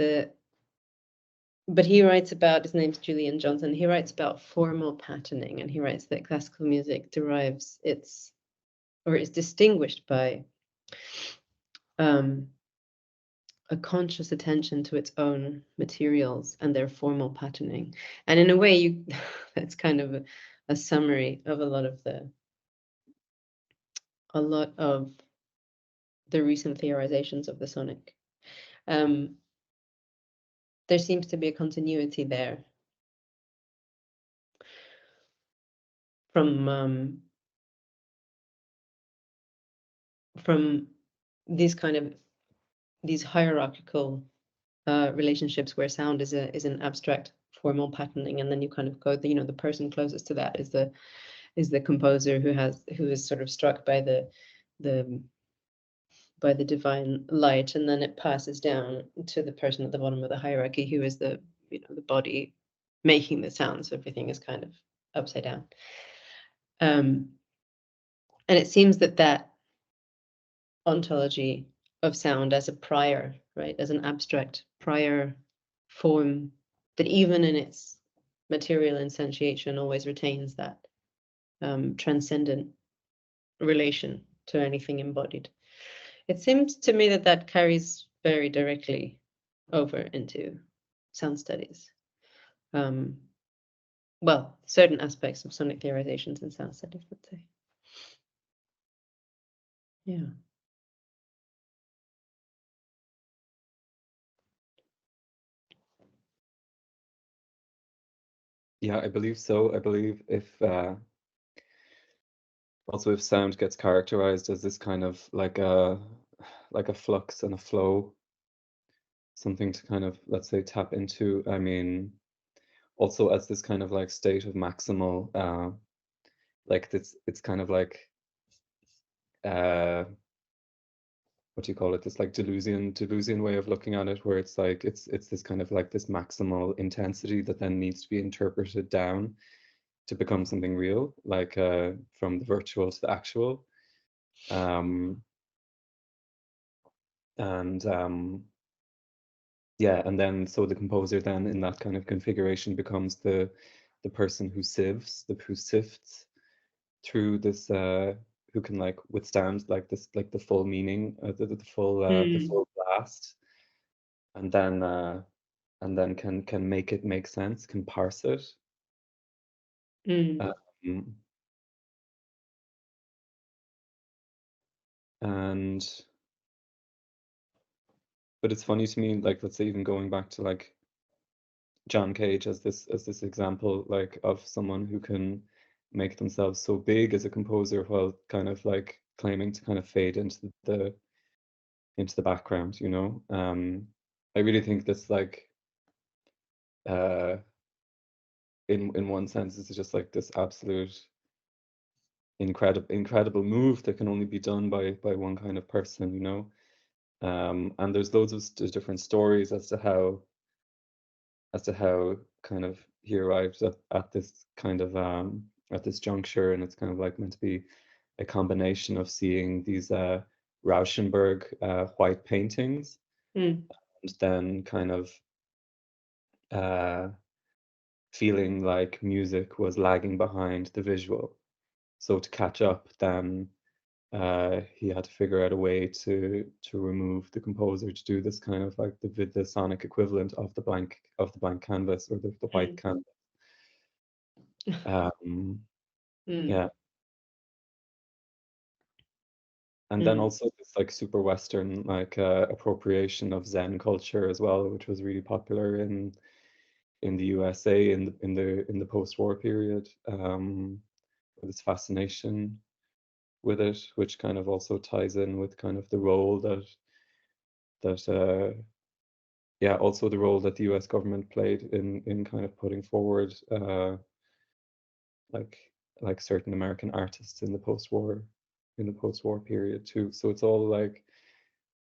he writes about, his name's Julian Johnson, he writes about formal patterning, and he writes that classical music derives its, or is distinguished by a conscious attention to its own materials and their formal patterning. And in a way, you that's kind of a summary of a lot of the recent theorizations of the sonic. There seems to be a continuity there from these hierarchical relationships where sound is an abstract formal patterning, and then you kind of go, the person closest to that is the composer who is sort of struck by the divine light, and then it passes down to the person at the bottom of the hierarchy who is the body making the sound. So everything is kind of upside down. And it seems that ontology of sound as a prior, right, as an abstract prior form, that even in its material instantiation always retains that transcendent relation to anything embodied. It seems to me that carries very directly over into sound studies. Well, certain aspects of sonic theorizations in sound studies, let's say. Yeah. Yeah, I believe so. I believe if also if sound gets characterized as this kind of like a flux and a flow, something to kind of, let's say, tap into. I mean, also as this kind of like state of maximal, like this, it's kind of like what do you call it? This like delusion way of looking at it, where it's like it's this kind of like this maximal intensity that then needs to be interpreted down to become something real, like from the virtual to the actual. Yeah, and then so the composer then in that kind of configuration becomes the person who sifts through this, who can like withstand like this, like the full meaning, the full blast, and then can make it make sense, can parse it. And but it's funny to me, like, let's say even going back to like John Cage as this example, like, of someone who can make themselves so big as a composer while kind of like claiming to kind of fade into the background, you know. I really think this, like, in one sense, it's just like this absolute incredible move that can only be done by one kind of person, you know. And there's loads of different stories as to how kind of he arrived at this kind of at this juncture, and it's kind of like meant to be a combination of seeing these Rauschenberg white paintings, and then kind of feeling like music was lagging behind the visual. So to catch up, then he had to figure out a way to remove the composer to do this kind of like the sonic equivalent of the blank canvas, or the white canvas. Yeah. And then also this like super Western like appropriation of Zen culture as well, which was really popular in the USA in the post-war period. This fascination with it, which kind of also ties in with kind of the role that also the role that the US government played in kind of putting forward like certain American artists in the post-war period too. So it's all like,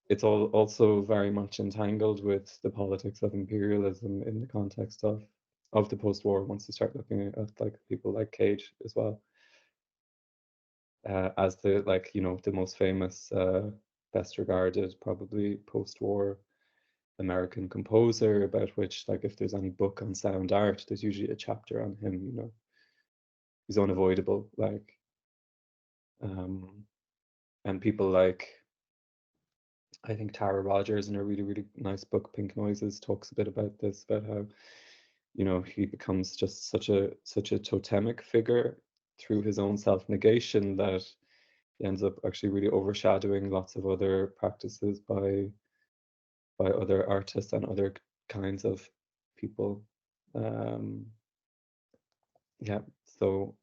it's all also very much entangled with the politics of imperialism in the context of the post-war, once you start looking at like people like Cage as well, as the, like, you know, the most famous, best regarded probably post-war American composer, about which, like, if there's any book on sound art, there's usually a chapter on him. You know, he's unavoidable, like, and people like, I think Tara Rogers, in a really, really nice book, Pink Noises, talks a bit about this, about how, you know, he becomes just such a totemic figure through his own self-negation that he ends up actually really overshadowing lots of other practices by other artists and other kinds of people. Yeah, so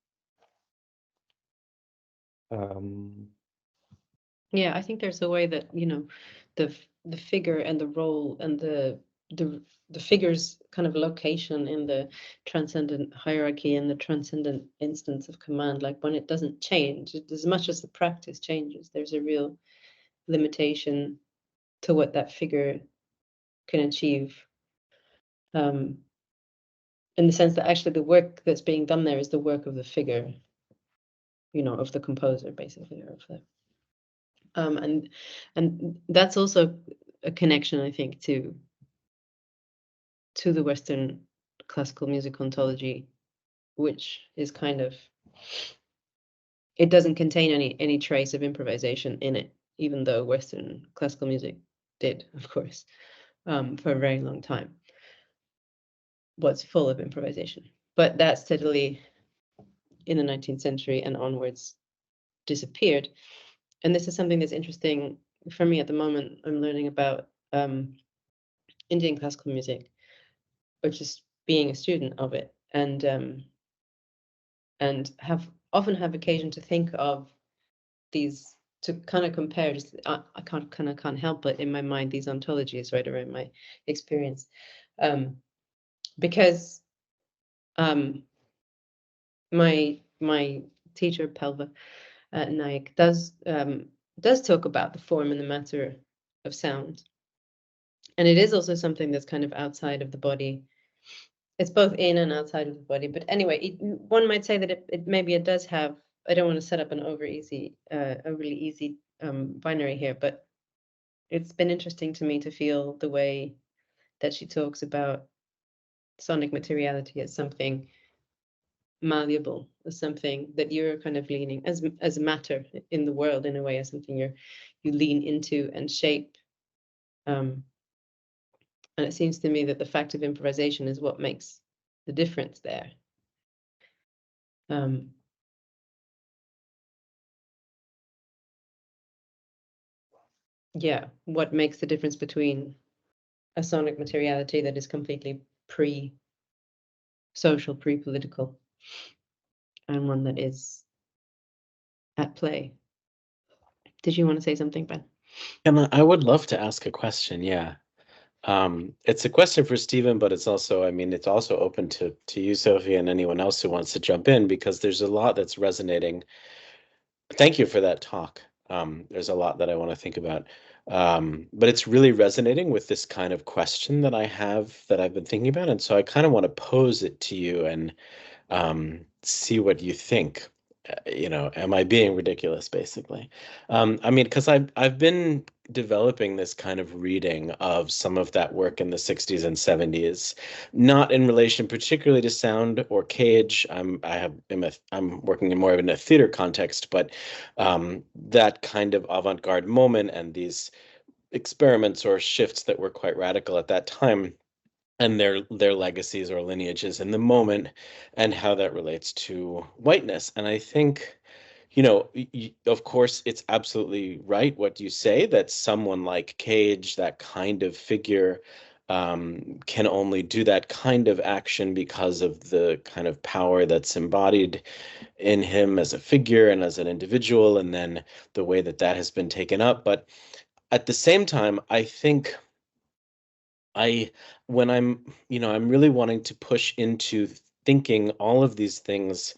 yeah, I think there's a way that, you know, the figure and the role and the figure's kind of location in the transcendent hierarchy and the transcendent instance of command, like when it doesn't change, as much as the practice changes, there's a real limitation to what that figure can achieve. In the sense that actually the work that's being done there is the work of the figure, you know, of the composer, basically, or of the and that's also a connection, I think, to the Western classical music ontology, which is kind of, it doesn't contain any trace of improvisation in it, even though Western classical music did, of course, for a very long time, was full of improvisation. But that steadily, in the 19th century and onwards, disappeared. And this is something that's interesting for me at the moment. I'm learning about Indian classical music, or just being a student of it, and often have occasion to think of these, to kind of compare. Just I can't help but in my mind these ontologies right around my experience, because my teacher Pelva Naik does talk about the form and the matter of sound, and it is also something that's kind of outside of the body. It's both in and outside of the body. But anyway, one might say that it does have. I don't want to set up an overly easy binary here, but it's been interesting to me to feel the way that she talks about sonic materiality as something malleable, as something that you're kind of leaning, as matter in the world, in a way, as something you lean into and shape. And it seems to me that the fact of improvisation is what makes the difference there. Yeah, what makes the difference between a sonic materiality that is completely pre-social, pre-political, and one that is at play. Did you want to say something, Ben? And I would love to ask a question. Yeah. It's a question for Stephen, but it's also, I mean, it's also open to you, Sophie, and anyone else who wants to jump in, because there's a lot that's resonating. Thank you for that talk. There's a lot that I want to think about. But it's really resonating with this kind of question that I have, that I've been thinking about. And so I kind of want to pose it to you and see what you think. am I being ridiculous, basically? I mean, because I've been developing this kind of reading of some of that work in the 60s and 70s, not in relation particularly to sound or cage. I'm working in more of in a theater context, but that kind of avant-garde moment and these experiments or shifts that were quite radical at that time, and their legacies or lineages in the moment, and how that relates to whiteness. And I think, of course, it's absolutely right what you say, that someone like Cage, that kind of figure, can only do that kind of action because of the kind of power that's embodied in him as a figure and as an individual, and then the way that that has been taken up. But at the same time, I think I when I'm really wanting to push into thinking all of these things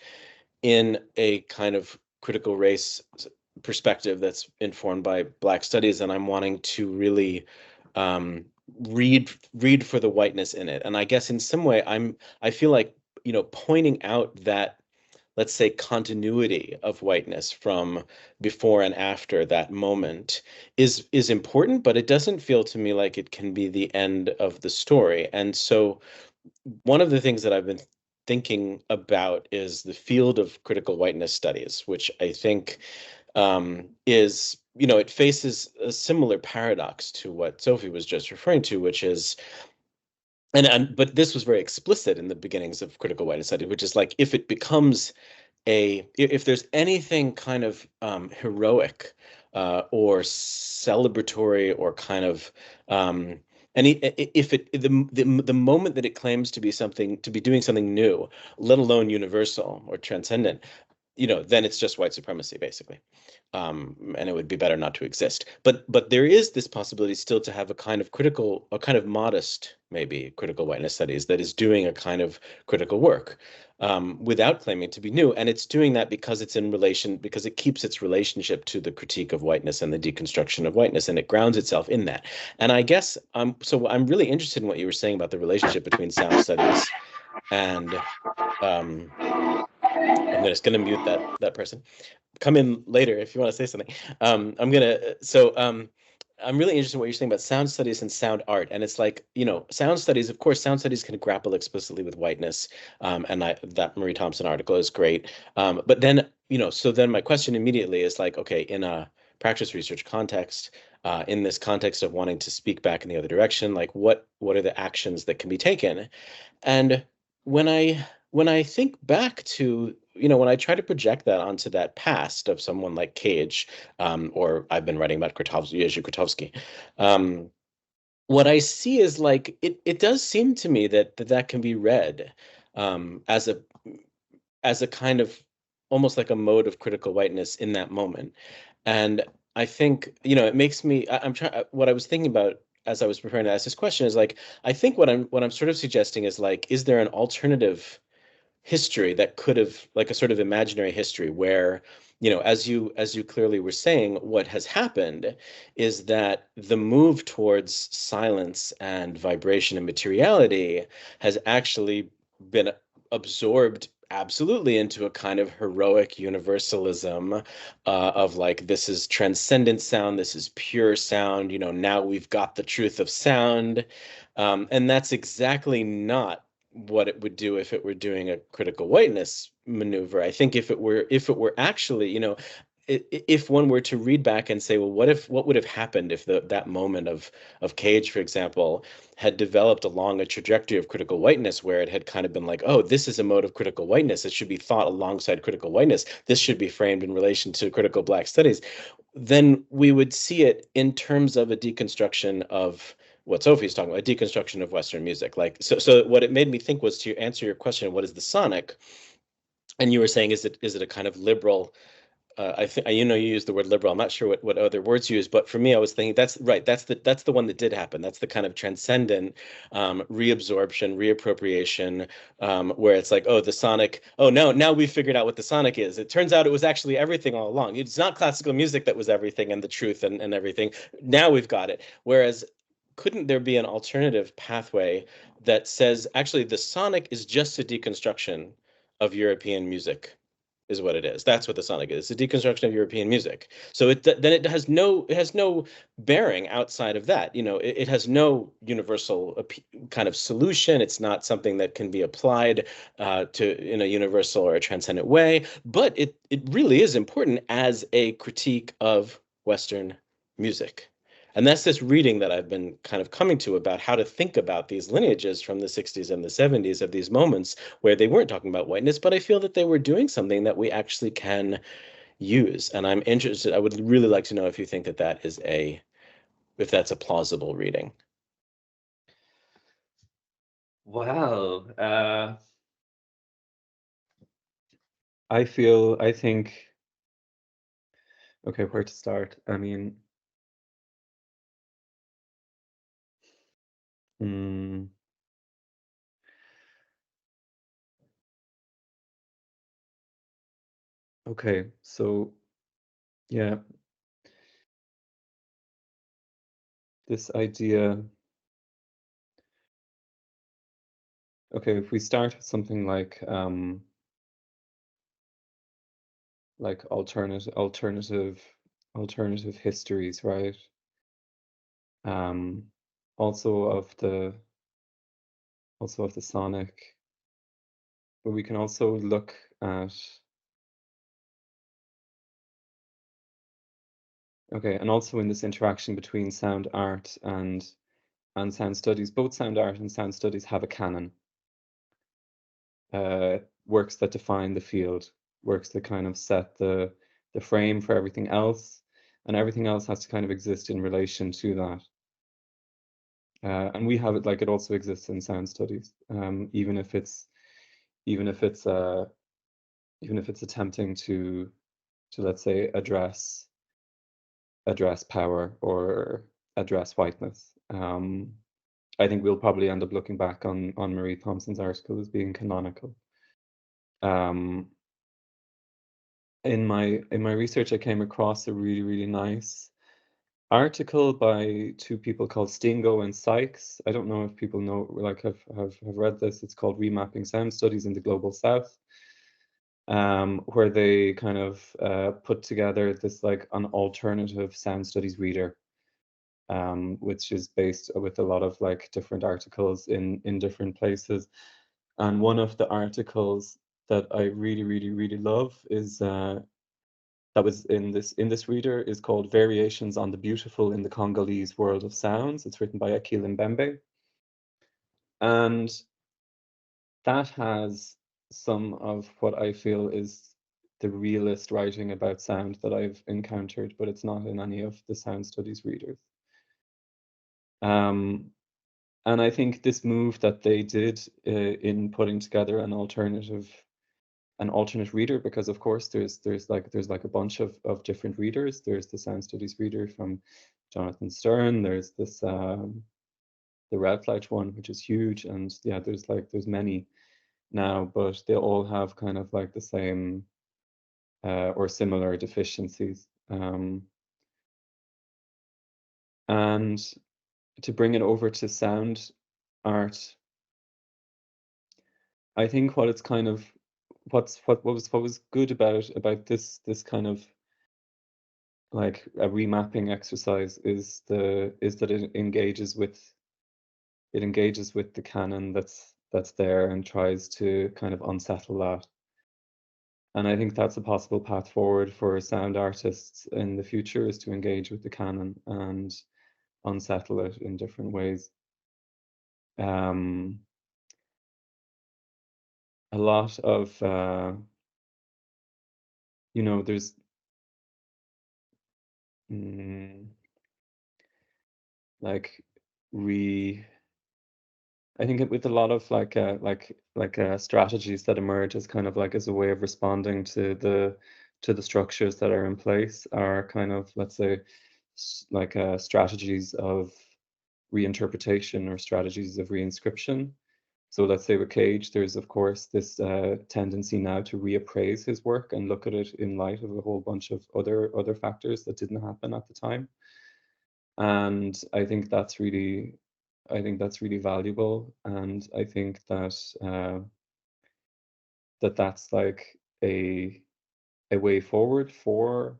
in a kind of critical race perspective that's informed by Black studies, and I'm wanting to really um, read for the whiteness in it. And I guess in some way I feel like, pointing out that, let's say, continuity of whiteness from before and after that moment is important, but it doesn't feel to me like it can be the end of the story. And so one of the things that I've been thinking about is the field of critical whiteness studies, which I think is, it faces a similar paradox to what Sophie was just referring to, which is, but this was very explicit in the beginnings of critical whiteness study, which is like, if it becomes if there's anything kind of heroic or celebratory or kind of if it the moment that it claims to be doing something new, let alone universal or transcendent, then it's just white supremacy, basically. And it would be better not to exist. But there is this possibility still to have a kind of modest, maybe, critical whiteness studies that is doing a kind of critical work without claiming to be new. And it's doing that because because it keeps its relationship to the critique of whiteness and the deconstruction of whiteness, and it grounds itself in that. And I guess so I'm really interested in what you were saying about the relationship between sound studies and I'm just going to mute that person. Come in later if you want to say something. I'm really interested in what you're saying about sound studies and sound art. And it's like, sound studies, of course, sound studies can grapple explicitly with whiteness. That Marie Thompson article is great. But then, so then my question immediately is like, okay, in a practice research context, in this context of wanting to speak back in the other direction, like what are the actions that can be taken? And when I think back to, when I try to project that onto that past of someone like Cage, or I've been writing about Jerzy Grotowski, what I see is like, it does seem to me that can be read as a kind of almost like a mode of critical whiteness in that moment. And I think, it makes me, I'm trying, what I was thinking about as I was preparing to ask this question is like, I think what I'm sort of suggesting is like, is there an alternative history that could have, like, a sort of imaginary history where, as you clearly were saying, what has happened is that the move towards silence and vibration and materiality has actually been absorbed absolutely into a kind of heroic universalism of like, this is transcendent sound, this is pure sound, now we've got the truth of sound. And that's exactly not what it would do if it were doing a critical whiteness maneuver. I think if it were actually, if one were to read back and say, well, what would have happened if that moment of Cage, for example, had developed along a trajectory of critical whiteness where it had kind of been like, oh, this is a mode of critical whiteness. It should be thought alongside critical whiteness. This should be framed in relation to critical Black studies. Then we would see it in terms of a deconstruction of what Sophie's talking about, a deconstruction of Western music. Like, so what it made me think was, to answer your question, what is the sonic? And you were saying, is it a kind of liberal? I think, you used the word liberal. I'm not sure what other words you use, but for me, I was thinking that's right. That's the one that did happen. That's the kind of transcendent reabsorption, reappropriation, where it's like, oh, the sonic. Oh, no, now we've figured out what the sonic is. It turns out it was actually everything all along. It's not classical music that was everything and the truth and everything. Now we've got it. Whereas, couldn't there be an alternative pathway that says, actually, the sonic is just a deconstruction of European music? is what it is. That's what the sonic is. It's a deconstruction of European music. So then it has no bearing outside of that. It has no universal kind of solution. It's not something that can be applied in a universal or a transcendent way. But it really is important as a critique of Western music. And that's this reading that I've been kind of coming to about how to think about these lineages from the 60s and the 70s of these moments where they weren't talking about whiteness, but I feel that they were doing something that we actually can use. And I'm interested, I would really like to know if you think that if that's a plausible reading. Well, I think, okay, where to start? I mean, okay, so yeah, this idea. Okay, if we start with something like alternative histories, right? Also of the sonic, but we can also look at, okay, and also in this interaction between sound art and sound studies, both sound art and sound studies have a canon. Works that define the field, works that kind of set the frame for everything else, and everything else has to kind of exist in relation to that. And we have it, like, it also exists in sound studies, even if it's attempting to let's say address power or address whiteness. I think we'll probably end up looking back on Marie Thompson's article as being canonical. In my research, I came across a really nice article by two people called Stingo and Sykes. I don't know if people know, like, have read this. It's called Remapping Sound Studies in the Global South, where they kind of put together this, like, an alternative sound studies reader, which is based with a lot of, like, different articles in different places. And one of the articles that I really love is that was in this reader is called Variations on the Beautiful in the Congolese World of Sounds. It's written by Akil Mbembe. And that has some of what I feel is the realist writing about sound that I've encountered, but it's not in any of the sound studies readers. And I think this move that they did in putting together an alternate reader, because of course there's like a bunch of different readers. There's the sound studies reader from Jonathan Stern. There's this the Red Flight one, which is huge, and yeah, there's many now, but they all have kind of like the same or similar deficiencies. And to bring it over to sound art, I think what it's kind of what was good about this kind of like a remapping exercise is that it engages with the canon that's there and tries to kind of unsettle that. And I think that's a possible path forward for sound artists in the future, is to engage with the canon and unsettle it in different ways. A lot of there's like I think with a lot of strategies that emerge as kind of like as a way of responding to the structures that are in place, are kind of, let's say, like strategies of reinterpretation or strategies of reinscription. So let's say with Cage, there's of course this tendency now to reappraise his work and look at it in light of a whole bunch of other factors that didn't happen at the time. And I think that's really valuable, and I think that that's like a a way forward for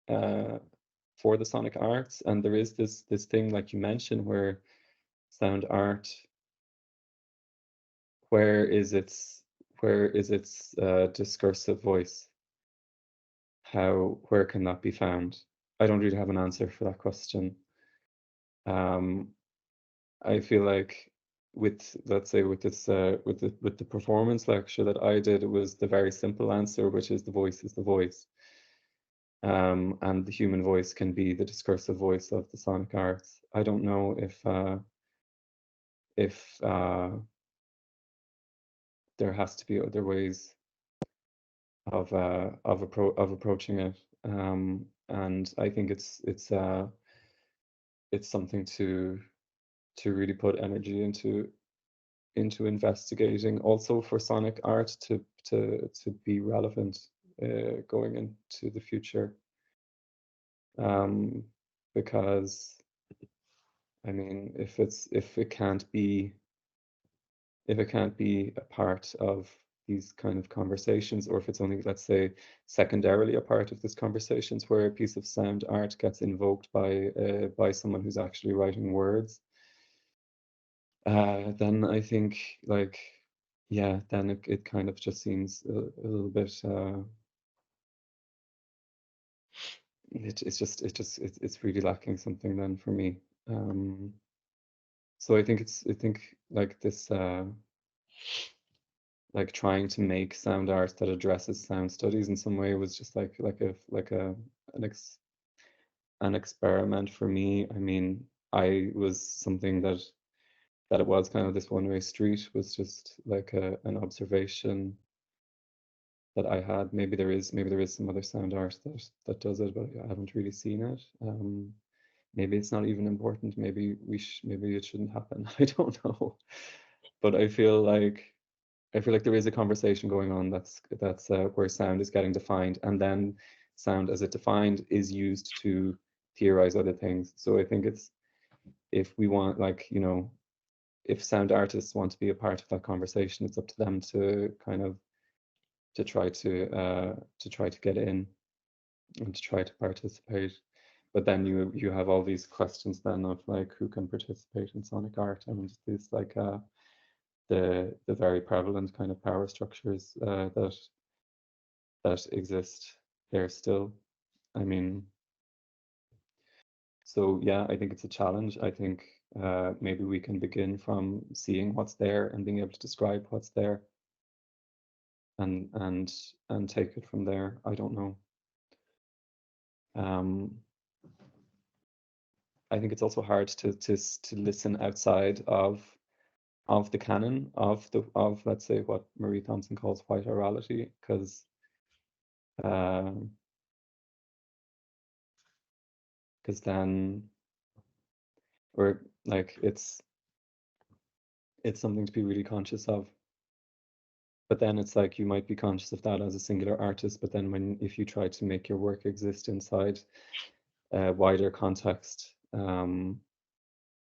the sonic arts. And there is this thing, like you mentioned, where sound art, where is its discursive voice? Where can that be found? I don't really have an answer for that question. I feel like let's say with this with the performance lecture that I did, it was the very simple answer, which is the voice is the voice. And the human voice can be the discursive voice of the sonic arts. I don't know if there has to be other ways of approaching it, and I think it's something to really put energy into investigating, also for sonic art to be relevant going into the future, because I mean, if it can't be a part of these kind of conversations, or if it's only, let's say, secondarily a part of these conversations, where a piece of sound art gets invoked by someone who's actually writing words, then I think, like, yeah, then it kind of just seems a little bit it's really lacking something then for me. So I think like this like trying to make sound art that addresses sound studies in some way was just like an experiment for me. I mean, I was something that it was kind of this one-way street, was just like an observation that I had. Maybe there is some other sound art that does it, but I haven't really seen it. Maybe it's not even important. Maybe it shouldn't happen. I don't know. But I feel like there is a conversation going on that's where sound is getting defined, and then sound as it defined is used to theorize other things. So I think it's, if we want, like, you know, if sound artists want to be a part of that conversation, it's up to them to kind of try to get in and to try to participate. But then you have all these questions then of, like, who can participate in sonic art, and this, like, the very prevalent kind of power structures that exist there still. I mean, so yeah, I think it's a challenge. I think maybe we can begin from seeing what's there and being able to describe what's there, and take it from there. I don't know. I think it's also hard to listen outside of the canon of let's say what Marie Thompson calls white orality, because then, or like, it's something to be really conscious of. But then it's like, you might be conscious of that as a singular artist, but then if you try to make your work exist inside a wider context,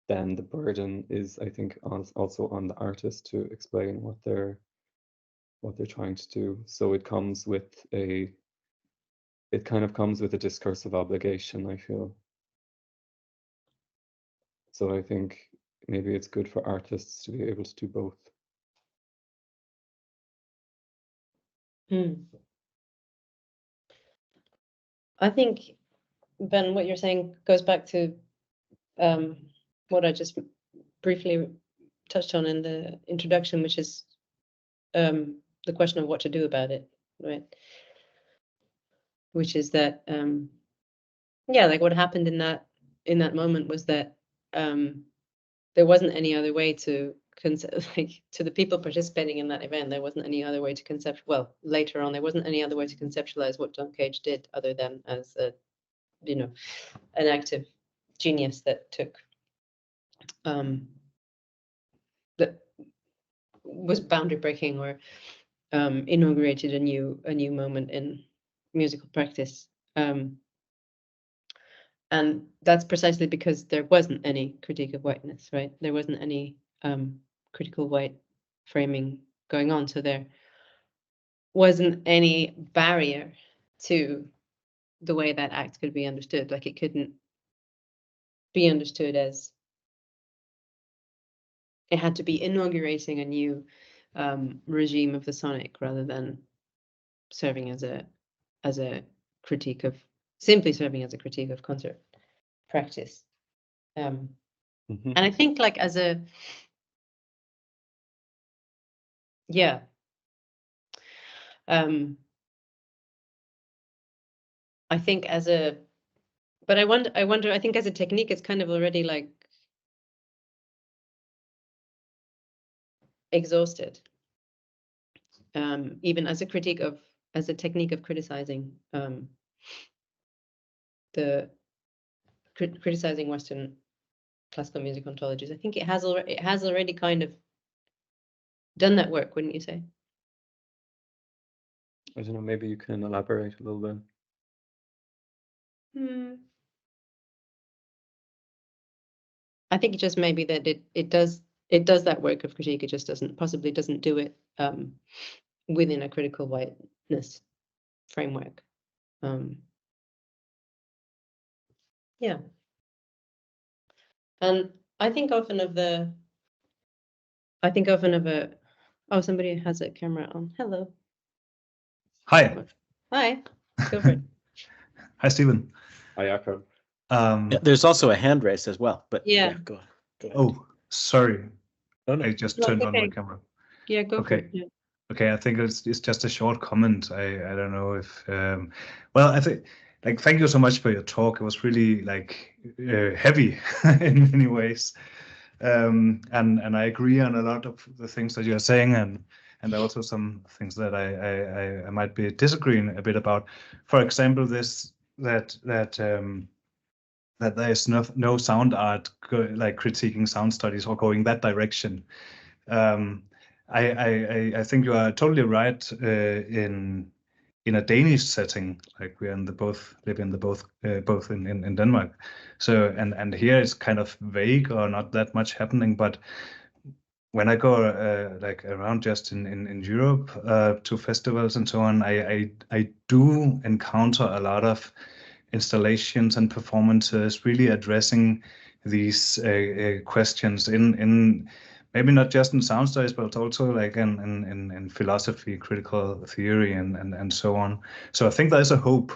then the burden is, I think, also on the artist to explain what they're trying to do. So it kind of comes with a discursive obligation, I feel. So I think maybe it's good for artists to be able to do both. I think, Ben, what you're saying goes back to what I just briefly touched on in the introduction, which is the question of what to do about it, right? Which is that, yeah, like what happened in that moment was that there wasn't any other way to like, to the people participating in that event, there wasn't any other way to later on, there wasn't any other way to conceptualize what John Cage did other than as a, you know, an active genius that took that was boundary breaking, or inaugurated a new moment in musical practice, and that's precisely because there wasn't any critique of whiteness, right? There wasn't any critical white framing going on, so there wasn't any barrier to the way that act could be understood. Like it couldn't be understood as it had to be inaugurating a new regime of the sonic rather than serving as a critique of simply serving as a critique of concert practice. And I think like as a I think as a but I wonder I think as a technique it's kind of already like exhausted. Even as a technique of criticizing criticizing Western classical music ontologies. I think it has already kind of done that work, wouldn't you say? I don't know, maybe you can elaborate a little bit. I think just maybe that it does that work of critique. It just doesn't do it within a critical whiteness framework. Yeah. And I think often of a oh, somebody has a camera on. Hello. Hi. Hi. Go for it. Hi, Stephen. Hi, Jakob. Yeah, there's also a hand raised as well, but Yeah. go ahead. Oh, sorry. Oh, no. I just No, turned it's on my okay. camera. Yeah, go for Okay. it. Yeah. Okay, I think it's just a short comment. I don't know if well, I think like thank you so much for your talk. It was really like heavy in many ways. And I agree on a lot of the things that you're saying, and also some things that I might be disagreeing a bit about. For example, that there is no sound art like critiquing sound studies or going that direction. I think you are totally right in a Danish setting, like we are live in both in Denmark. So and here it's kind of vague or not that much happening, but when I go like around just in Europe to festivals and so on, I do encounter a lot of installations and performances really addressing these questions in maybe not just in sound studies, but also like in philosophy, critical theory, and so on. So I think there's a hope,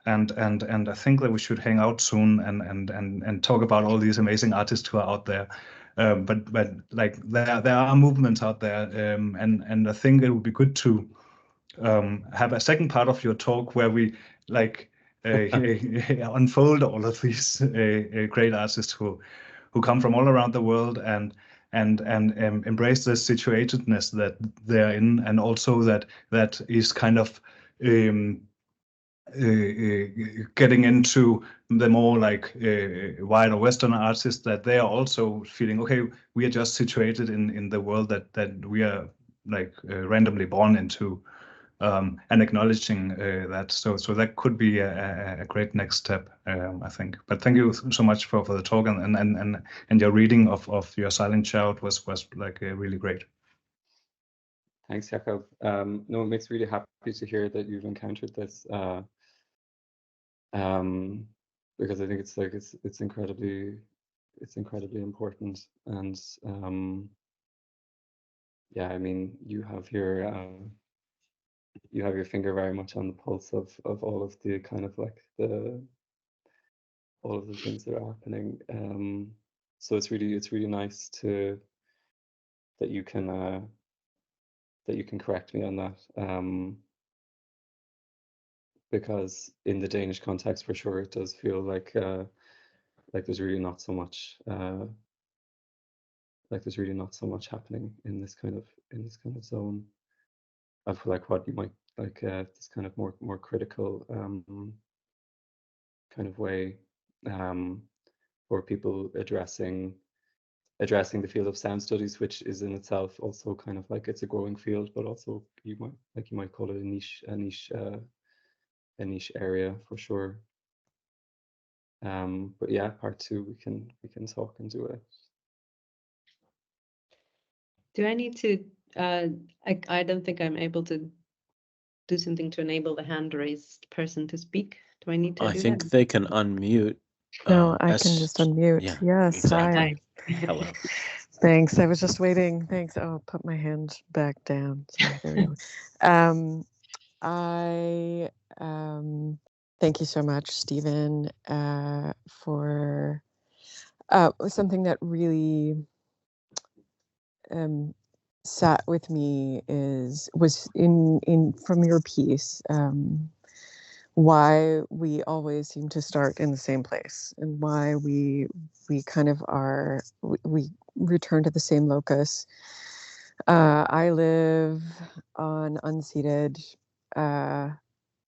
and I think that we should hang out soon and talk about all these amazing artists who are out there. But like there are movements out there, and I think it would be good to have a second part of your talk where we like unfold all of these great artists who come from all around the world and embrace the situatedness that they're in, and also that is kind of getting into the more like wider Western artists, that they are also feeling okay. We are just situated in the world that we are like randomly born into. And acknowledging that, so that could be a great next step, I think. But thank you so much for the talk, and your reading of your silent child was like really great. Thanks, Jakob. No, it makes me really happy to hear that you've encountered this, because I think it's incredibly important, and yeah, I mean, you have your finger very much on the pulse of all of the kind of like all of the things that are happening. So it's really nice that you can correct me on that. Because in the Danish context, for sure, it does feel like there's really not so much happening in this kind of zone of like what you might like this kind of more critical kind of way for people addressing the field of sound studies, which is in itself also kind of like it's a growing field, but also you might call it a niche area for sure. But yeah, part two, we can talk and do it. Do I need to I don't think I'm able to do something to enable the hand-raised person to speak? Do I need to I do think that? they can unmute. No, I can just unmute. Yeah, Yes, exactly. hi. Hello. Thanks. I was just waiting. Thanks. I'll put my hand back down. Sorry, there we go. I thank you so much, Stephen, for something that really sat with me was in from your piece. Why we always seem to start in the same place, and why we kind of are we return to the same locus. I live on unceded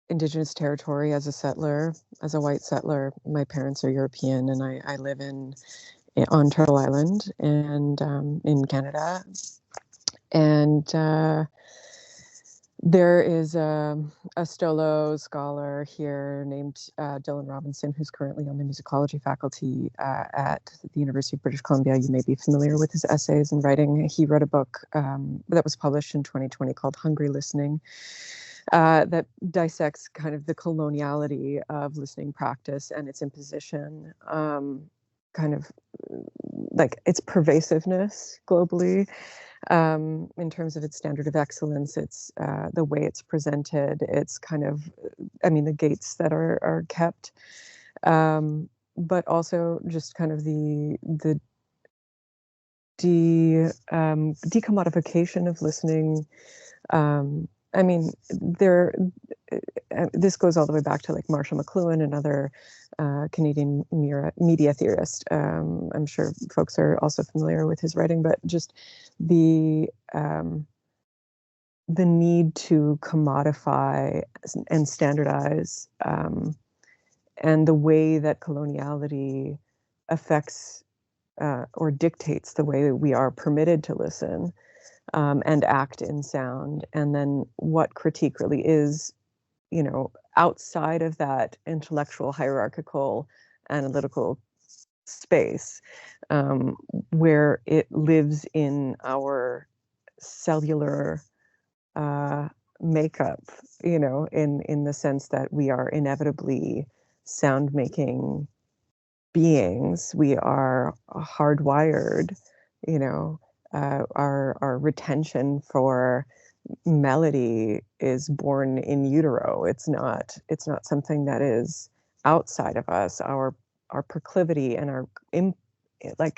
Indigenous territory as a settler, as a white settler. My parents are European, and I live on Turtle Island and in Canada. And there is a Stolo scholar here named Dylan Robinson, who's currently on the musicology faculty at the University of British Columbia. You may be familiar with his essays and writing. He wrote a book that was published in 2020 called Hungry Listening, that dissects kind of the coloniality of listening practice and its imposition, kind of like its pervasiveness globally. In terms of its standard of excellence, it's the way it's presented, it's kind of, the gates that are kept, but also just kind of the decommodification of listening. This goes all the way back to like Marshall McLuhan, another Canadian media theorist. I'm sure folks are also familiar with his writing, but just the need to commodify and standardize, and the way that coloniality affects or dictates the way that we are permitted to listen and act in sound, and then what critique really is, outside of that intellectual, hierarchical, analytical space, where it lives in our cellular makeup, in the sense that we are inevitably sound-making beings. We are hardwired, our retention for melody is born in utero. It's not something that is outside of us. Our proclivity and our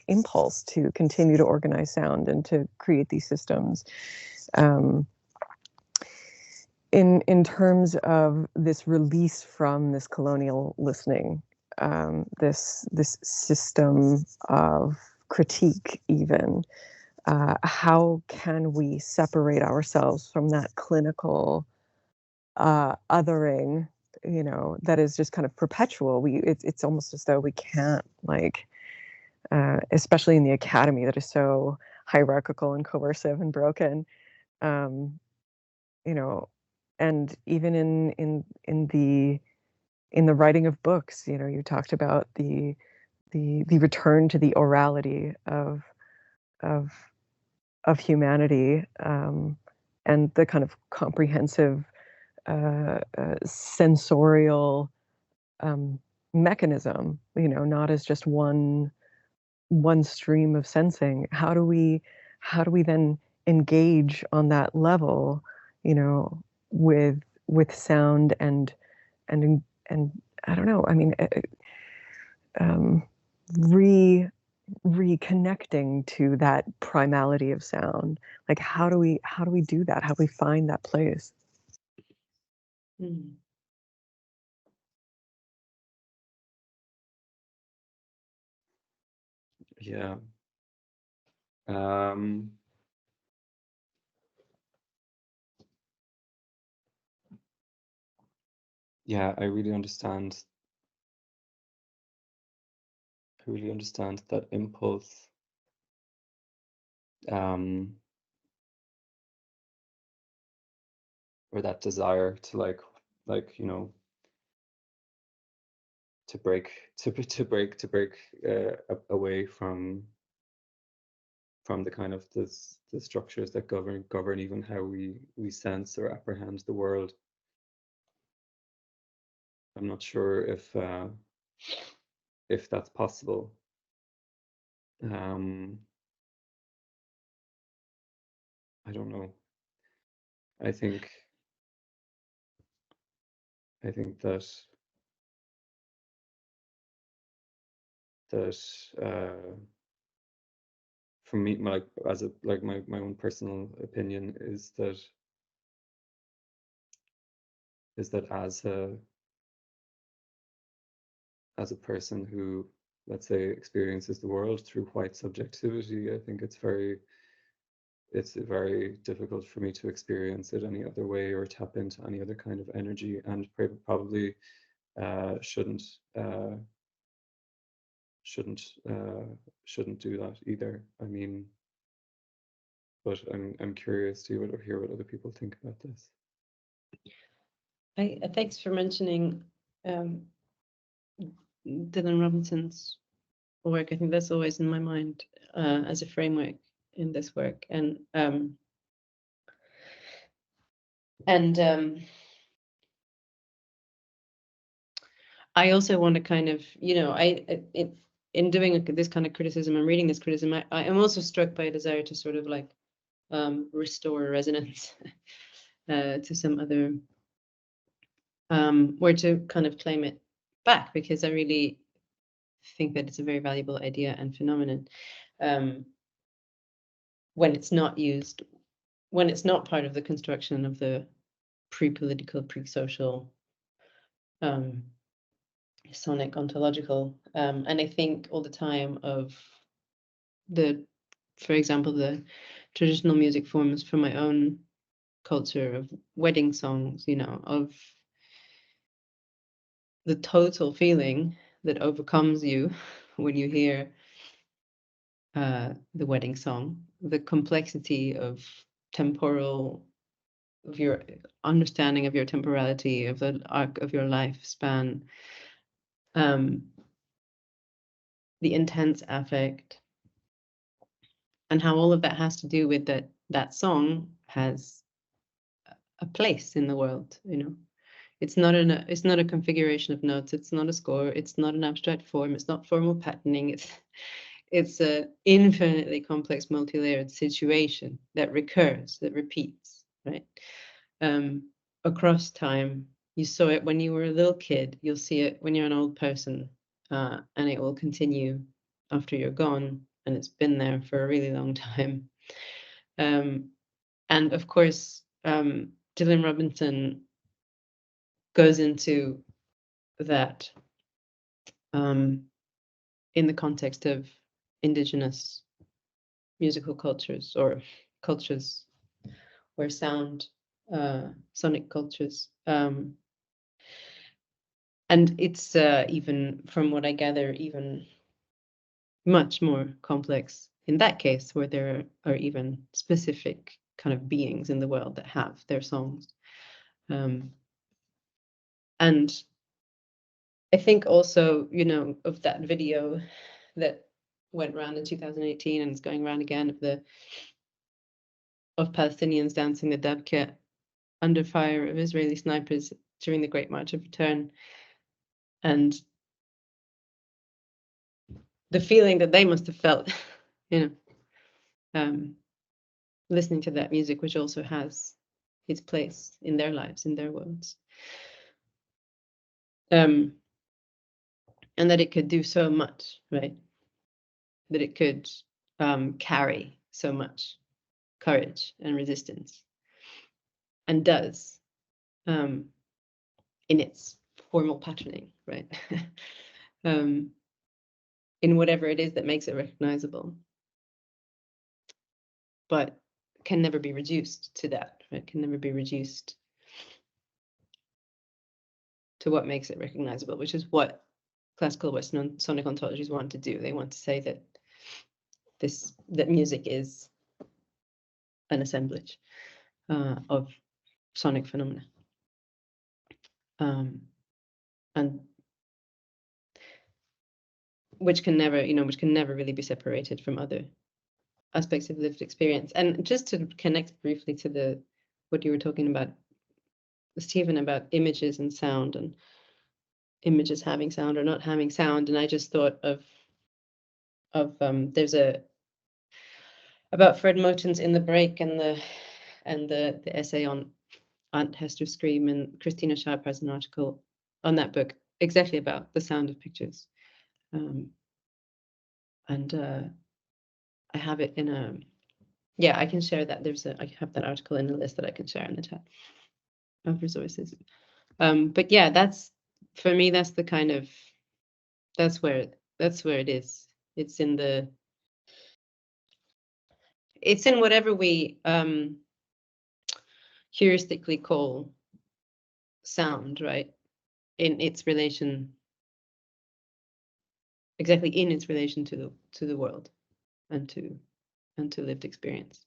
impulse to continue to organize sound and to create these systems, in terms of this release from this colonial listening, this system of critique, even. How can we separate ourselves from that clinical othering, that is just kind of perpetual? It's almost as though we can't, especially in the academy that is so hierarchical and coercive and broken, and even in the writing of books, you talked about the return to the orality of humanity, and the kind of comprehensive sensorial mechanism, not as just one stream of sensing. How do we then engage on that level, with sound and I don't know, reconnecting to that primality of sound? Like, how do we do that? How do we find that place? Yeah. Yeah, I really understand that impulse, or that desire to to break away from from the kind of the structures that govern even how we sense or apprehend the world. I'm not sure if that's possible. I don't know. I think that for me, my own personal opinion is that as a person who, let's say, experiences the world through white subjectivity, I think it's very difficult for me to experience it any other way or tap into any other kind of energy, and probably shouldn't do that either. I mean, but I'm curious to hear what other people think about this. Thanks for mentioning Dylan Robinson's work. I think that's always in my mind as a framework in this work, and I also want to kind of, in doing this kind of criticism and reading this criticism, I am also struck by a desire to sort of like restore resonance to some other, or to kind of claim it back, because I really think that it's a very valuable idea and phenomenon when it's not used, when it's not part of the construction of the pre-political, pre-social sonic ontological, and I think all the time of for example, the traditional music forms from my own culture of wedding songs, of the total feeling that overcomes you when you hear the wedding song, the complexity of your understanding of your temporality, of the arc of your lifespan, the intense affect, and how all of that has to do with that song has a place in the world. It's not a configuration of notes, it's not a score, it's not an abstract form, it's not formal patterning, it's a infinitely complex multi-layered situation that recurs, that repeats, right? Across time. You saw it when you were a little kid, you'll see it when you're an old person, and it will continue after you're gone, and it's been there for a really long time. And of course, Dylan Robinson goes into that in the context of indigenous musical cultures, or cultures where sound, sonic cultures. And it's even, from what I gather, even much more complex in that case, where there are even specific kind of beings in the world that have their songs. And I think also, of that video that went around in 2018 and is going around again of Palestinians dancing the dabka under fire of Israeli snipers during the Great March of Return, and the feeling that they must have felt, listening to that music, which also has its place in their lives, in their worlds. And that it could do so much, right? That it could carry so much courage and resistance, and does, in its formal patterning, right? In whatever it is that makes it recognizable, but can never be reduced to that, right? Can never be reduced to what makes it recognizable, which is what classical Western sonic ontologies want to do. They want to say that that music is an assemblage of sonic phenomena, and which can never really be separated from other aspects of lived experience. And just to connect briefly to what you were talking about, Stephen, about images and sound, and images having sound or not having sound. And I just thought of there's about Fred Moten's In the Break, and the essay on Aunt Hester's Scream, and Christina Sharp has an article on that book exactly about the sound of pictures. I have it in I can share that. I have that article in the list that I can share in the chat of resources. But yeah, that's, for me, that's the kind of, that's where it is. It's in whatever we heuristically call sound, right? In its relation, exactly in its relation to the world and to lived experience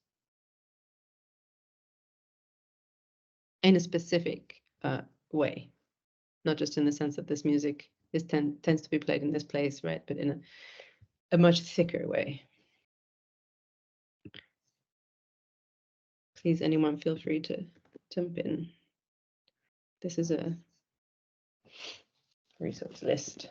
in a specific way, not just in the sense that this music tends to be played in this place, right? But in a much thicker way. Please, anyone, feel free to jump in. This is a resource list.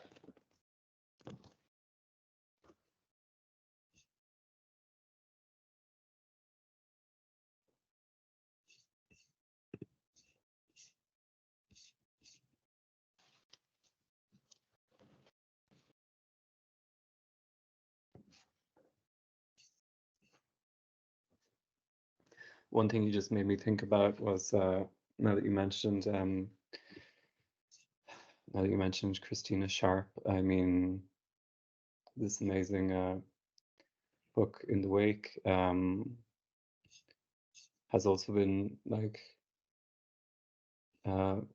One thing you just made me think about was now that you mentioned Christina Sharp, I mean, this amazing book In the Wake has also been like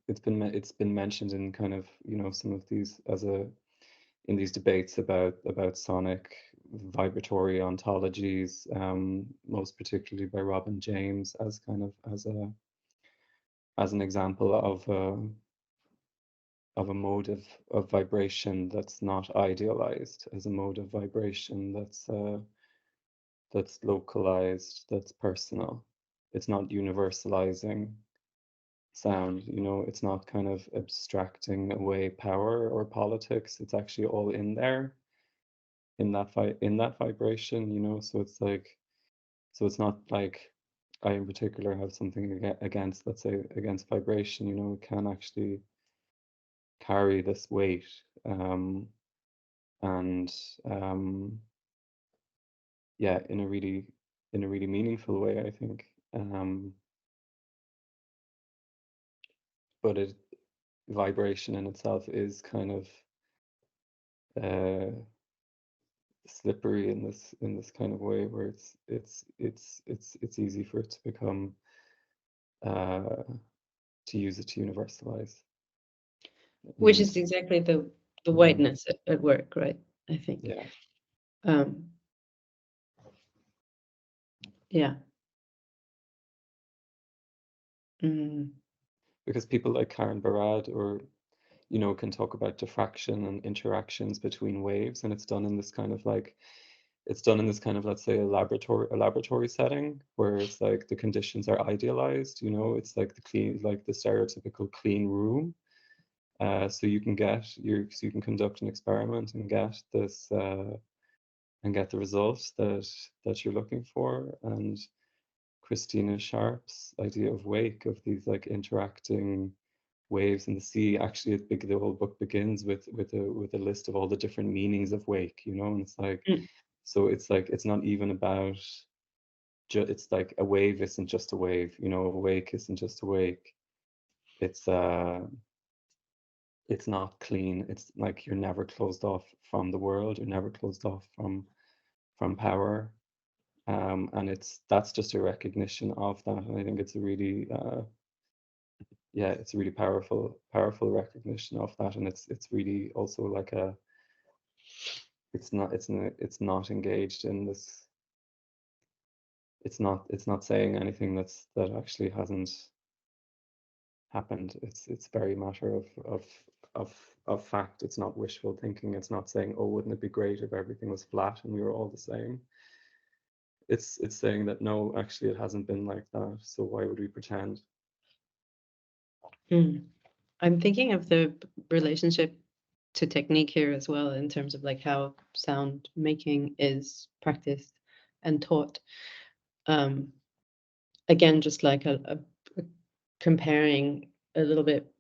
it's been mentioned in kind of, you know, some of these in these debates about sonic vibratory ontologies, most particularly by Robin James, as kind of as an example of a mode of vibration that's not idealized, as a mode of vibration that's localized, that's personal. It's not universalizing sound, you know, it's not kind of abstracting away power or politics. It's actually all in there, in that vibration, you know. So it's like, so it's not like I in particular have something against, let's say, against vibration, you know. It can actually carry this weight, and yeah, in a really meaningful way, I think. But vibration in itself is kind of slippery in this kind of way, where it's easy for it to become to use it to universalize, Which is exactly the whiteness at work, right? I think. Yeah. Yeah. Because people like Karen Barad, or, you know, can talk about diffraction and interactions between waves, and it's done in this kind of like, let's say, a laboratory setting, where it's like the conditions are idealized, you know. It's like the stereotypical clean room, so you can conduct an experiment and get this and get the results that you're looking for. And Christina Sharp's idea of wake, of these like interacting waves in the sea, actually the whole book begins with a list of all the different meanings of wake, you know. And it's like, so it's like, it's not even about it's like a wave isn't just a wave, you know. A wake isn't just a wake. It's not clean. It's like you're never closed off from the world. You're never closed off from power. And that's just a recognition of that. And I think it's a really it's a really powerful recognition of that. And it's really also like it's not engaged in this. It's not saying anything that actually hasn't happened. It's very matter of fact. It's not wishful thinking. It's not saying, oh, wouldn't it be great if everything was flat and we were all the same. it's saying that no, actually it hasn't been like that, so why would we pretend? I'm thinking of the relationship to technique here as well, in terms of like how sound making is practiced and taught. Again, just like a comparing a little bit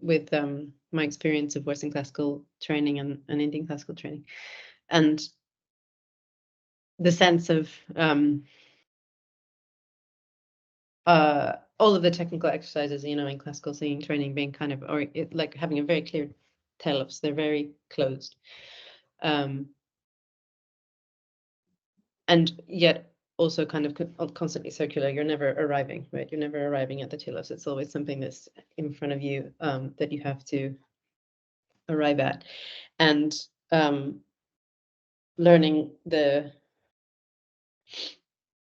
with my experience of Western classical training and Indian classical training, and the sense of all of the technical exercises, you know, in classical singing training being kind of, or like having a very clear telos. They're very closed, and yet also kind of constantly circular. You're never arriving, right? You're never arriving at the telos. It's always something that's in front of you that you have to arrive at, and learning the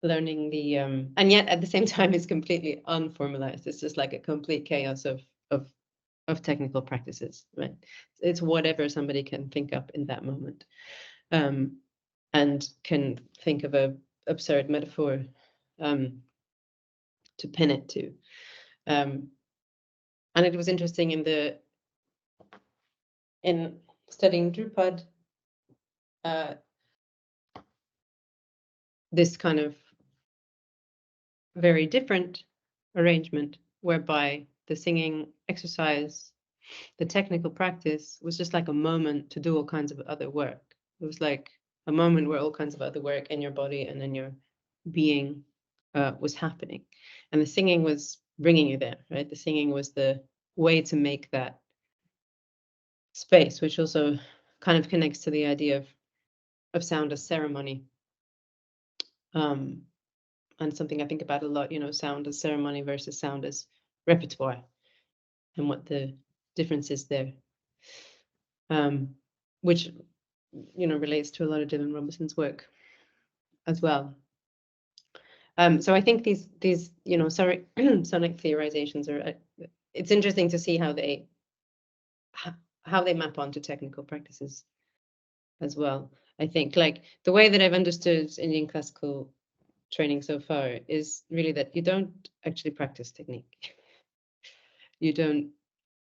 and yet at the same time it's completely unformalized. It's just like a complete chaos of technical practices, right? It's whatever somebody can think up in that moment, and can think of a absurd metaphor to pin it to. And it was interesting in studying Drupad, this kind of very different arrangement whereby the singing exercise, the technical practice, was just like a moment to do all kinds of other work. It was like a moment where all kinds of other work in your body and in your being was happening. And the singing was bringing you there, right? The singing was the way to make that space, which also kind of connects to the idea of sound as ceremony. And something I think about a lot, you know, sound as ceremony versus sound as repertoire, and what the difference is there, which, you know, relates to a lot of Dylan Robinson's work as well. So I think these you know, sonic theorizations are, it's interesting to see how they map onto technical practices as well. I think like the way that I've understood Indian classical training so far is really that you don't actually practice technique. You don't,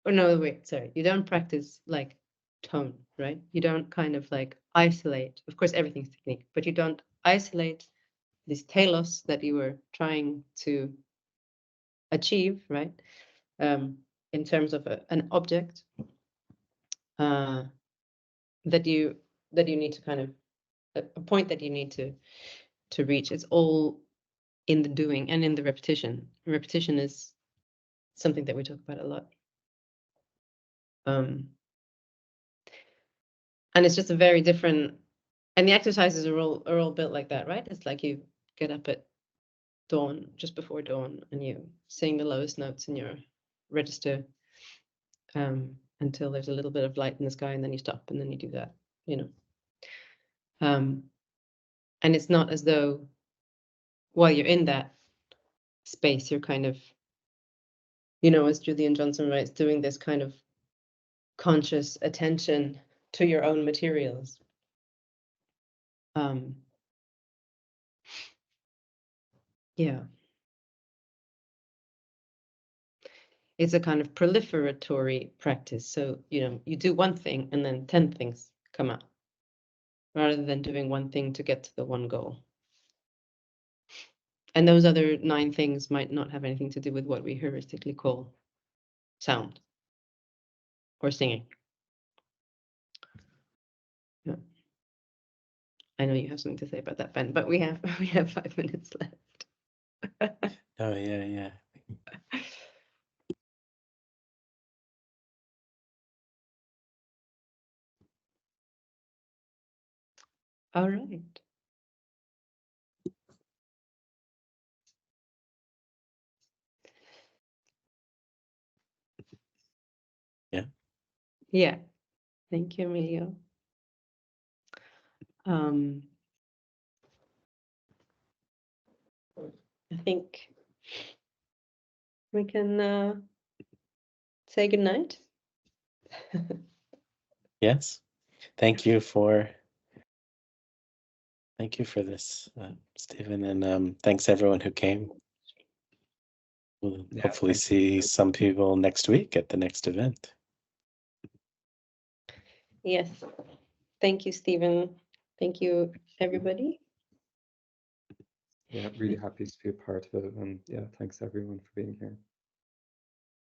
or no, wait, sorry, you don't practice like tone, right? You don't kind of like isolate. Of course, everything's technique, but you don't isolate this telos that you were trying to achieve, right? In terms of an object that you need to kind of, a point that you need to reach. It's all in the doing and in the repetition. Repetition is something that we talk about a lot. And it's just a very different, and the exercises are all built like that, right? It's like you get up at dawn, just before dawn, and you sing the lowest notes in your register until there's a little bit of light in the sky, and then you stop, and then you do that, you know. And it's not as though while you're in that space, you're kind of, you know, as Julian Johnson writes, doing this kind of conscious attention to your own materials. Yeah. It's a kind of proliferatory practice. So, you know, you do one thing and then 10 things come out, rather than doing one thing to get to the one goal. And those other 9 things might not have anything to do with what we heuristically call sound or singing. Yeah. I know you have something to say about that, Ben, but we have 5 minutes left. Oh, yeah. All right. Yeah. Yeah. Thank you, Emilio. I think we can say goodnight. Yes. Thank you for Thank you for this, Stephen, and thanks everyone who came. We'll hopefully thank you. see some people next week at the next event. Yes. Thank you, Stephen. Thank you, everybody. Yeah, really happy to be a part of it, and yeah, thanks everyone for being here.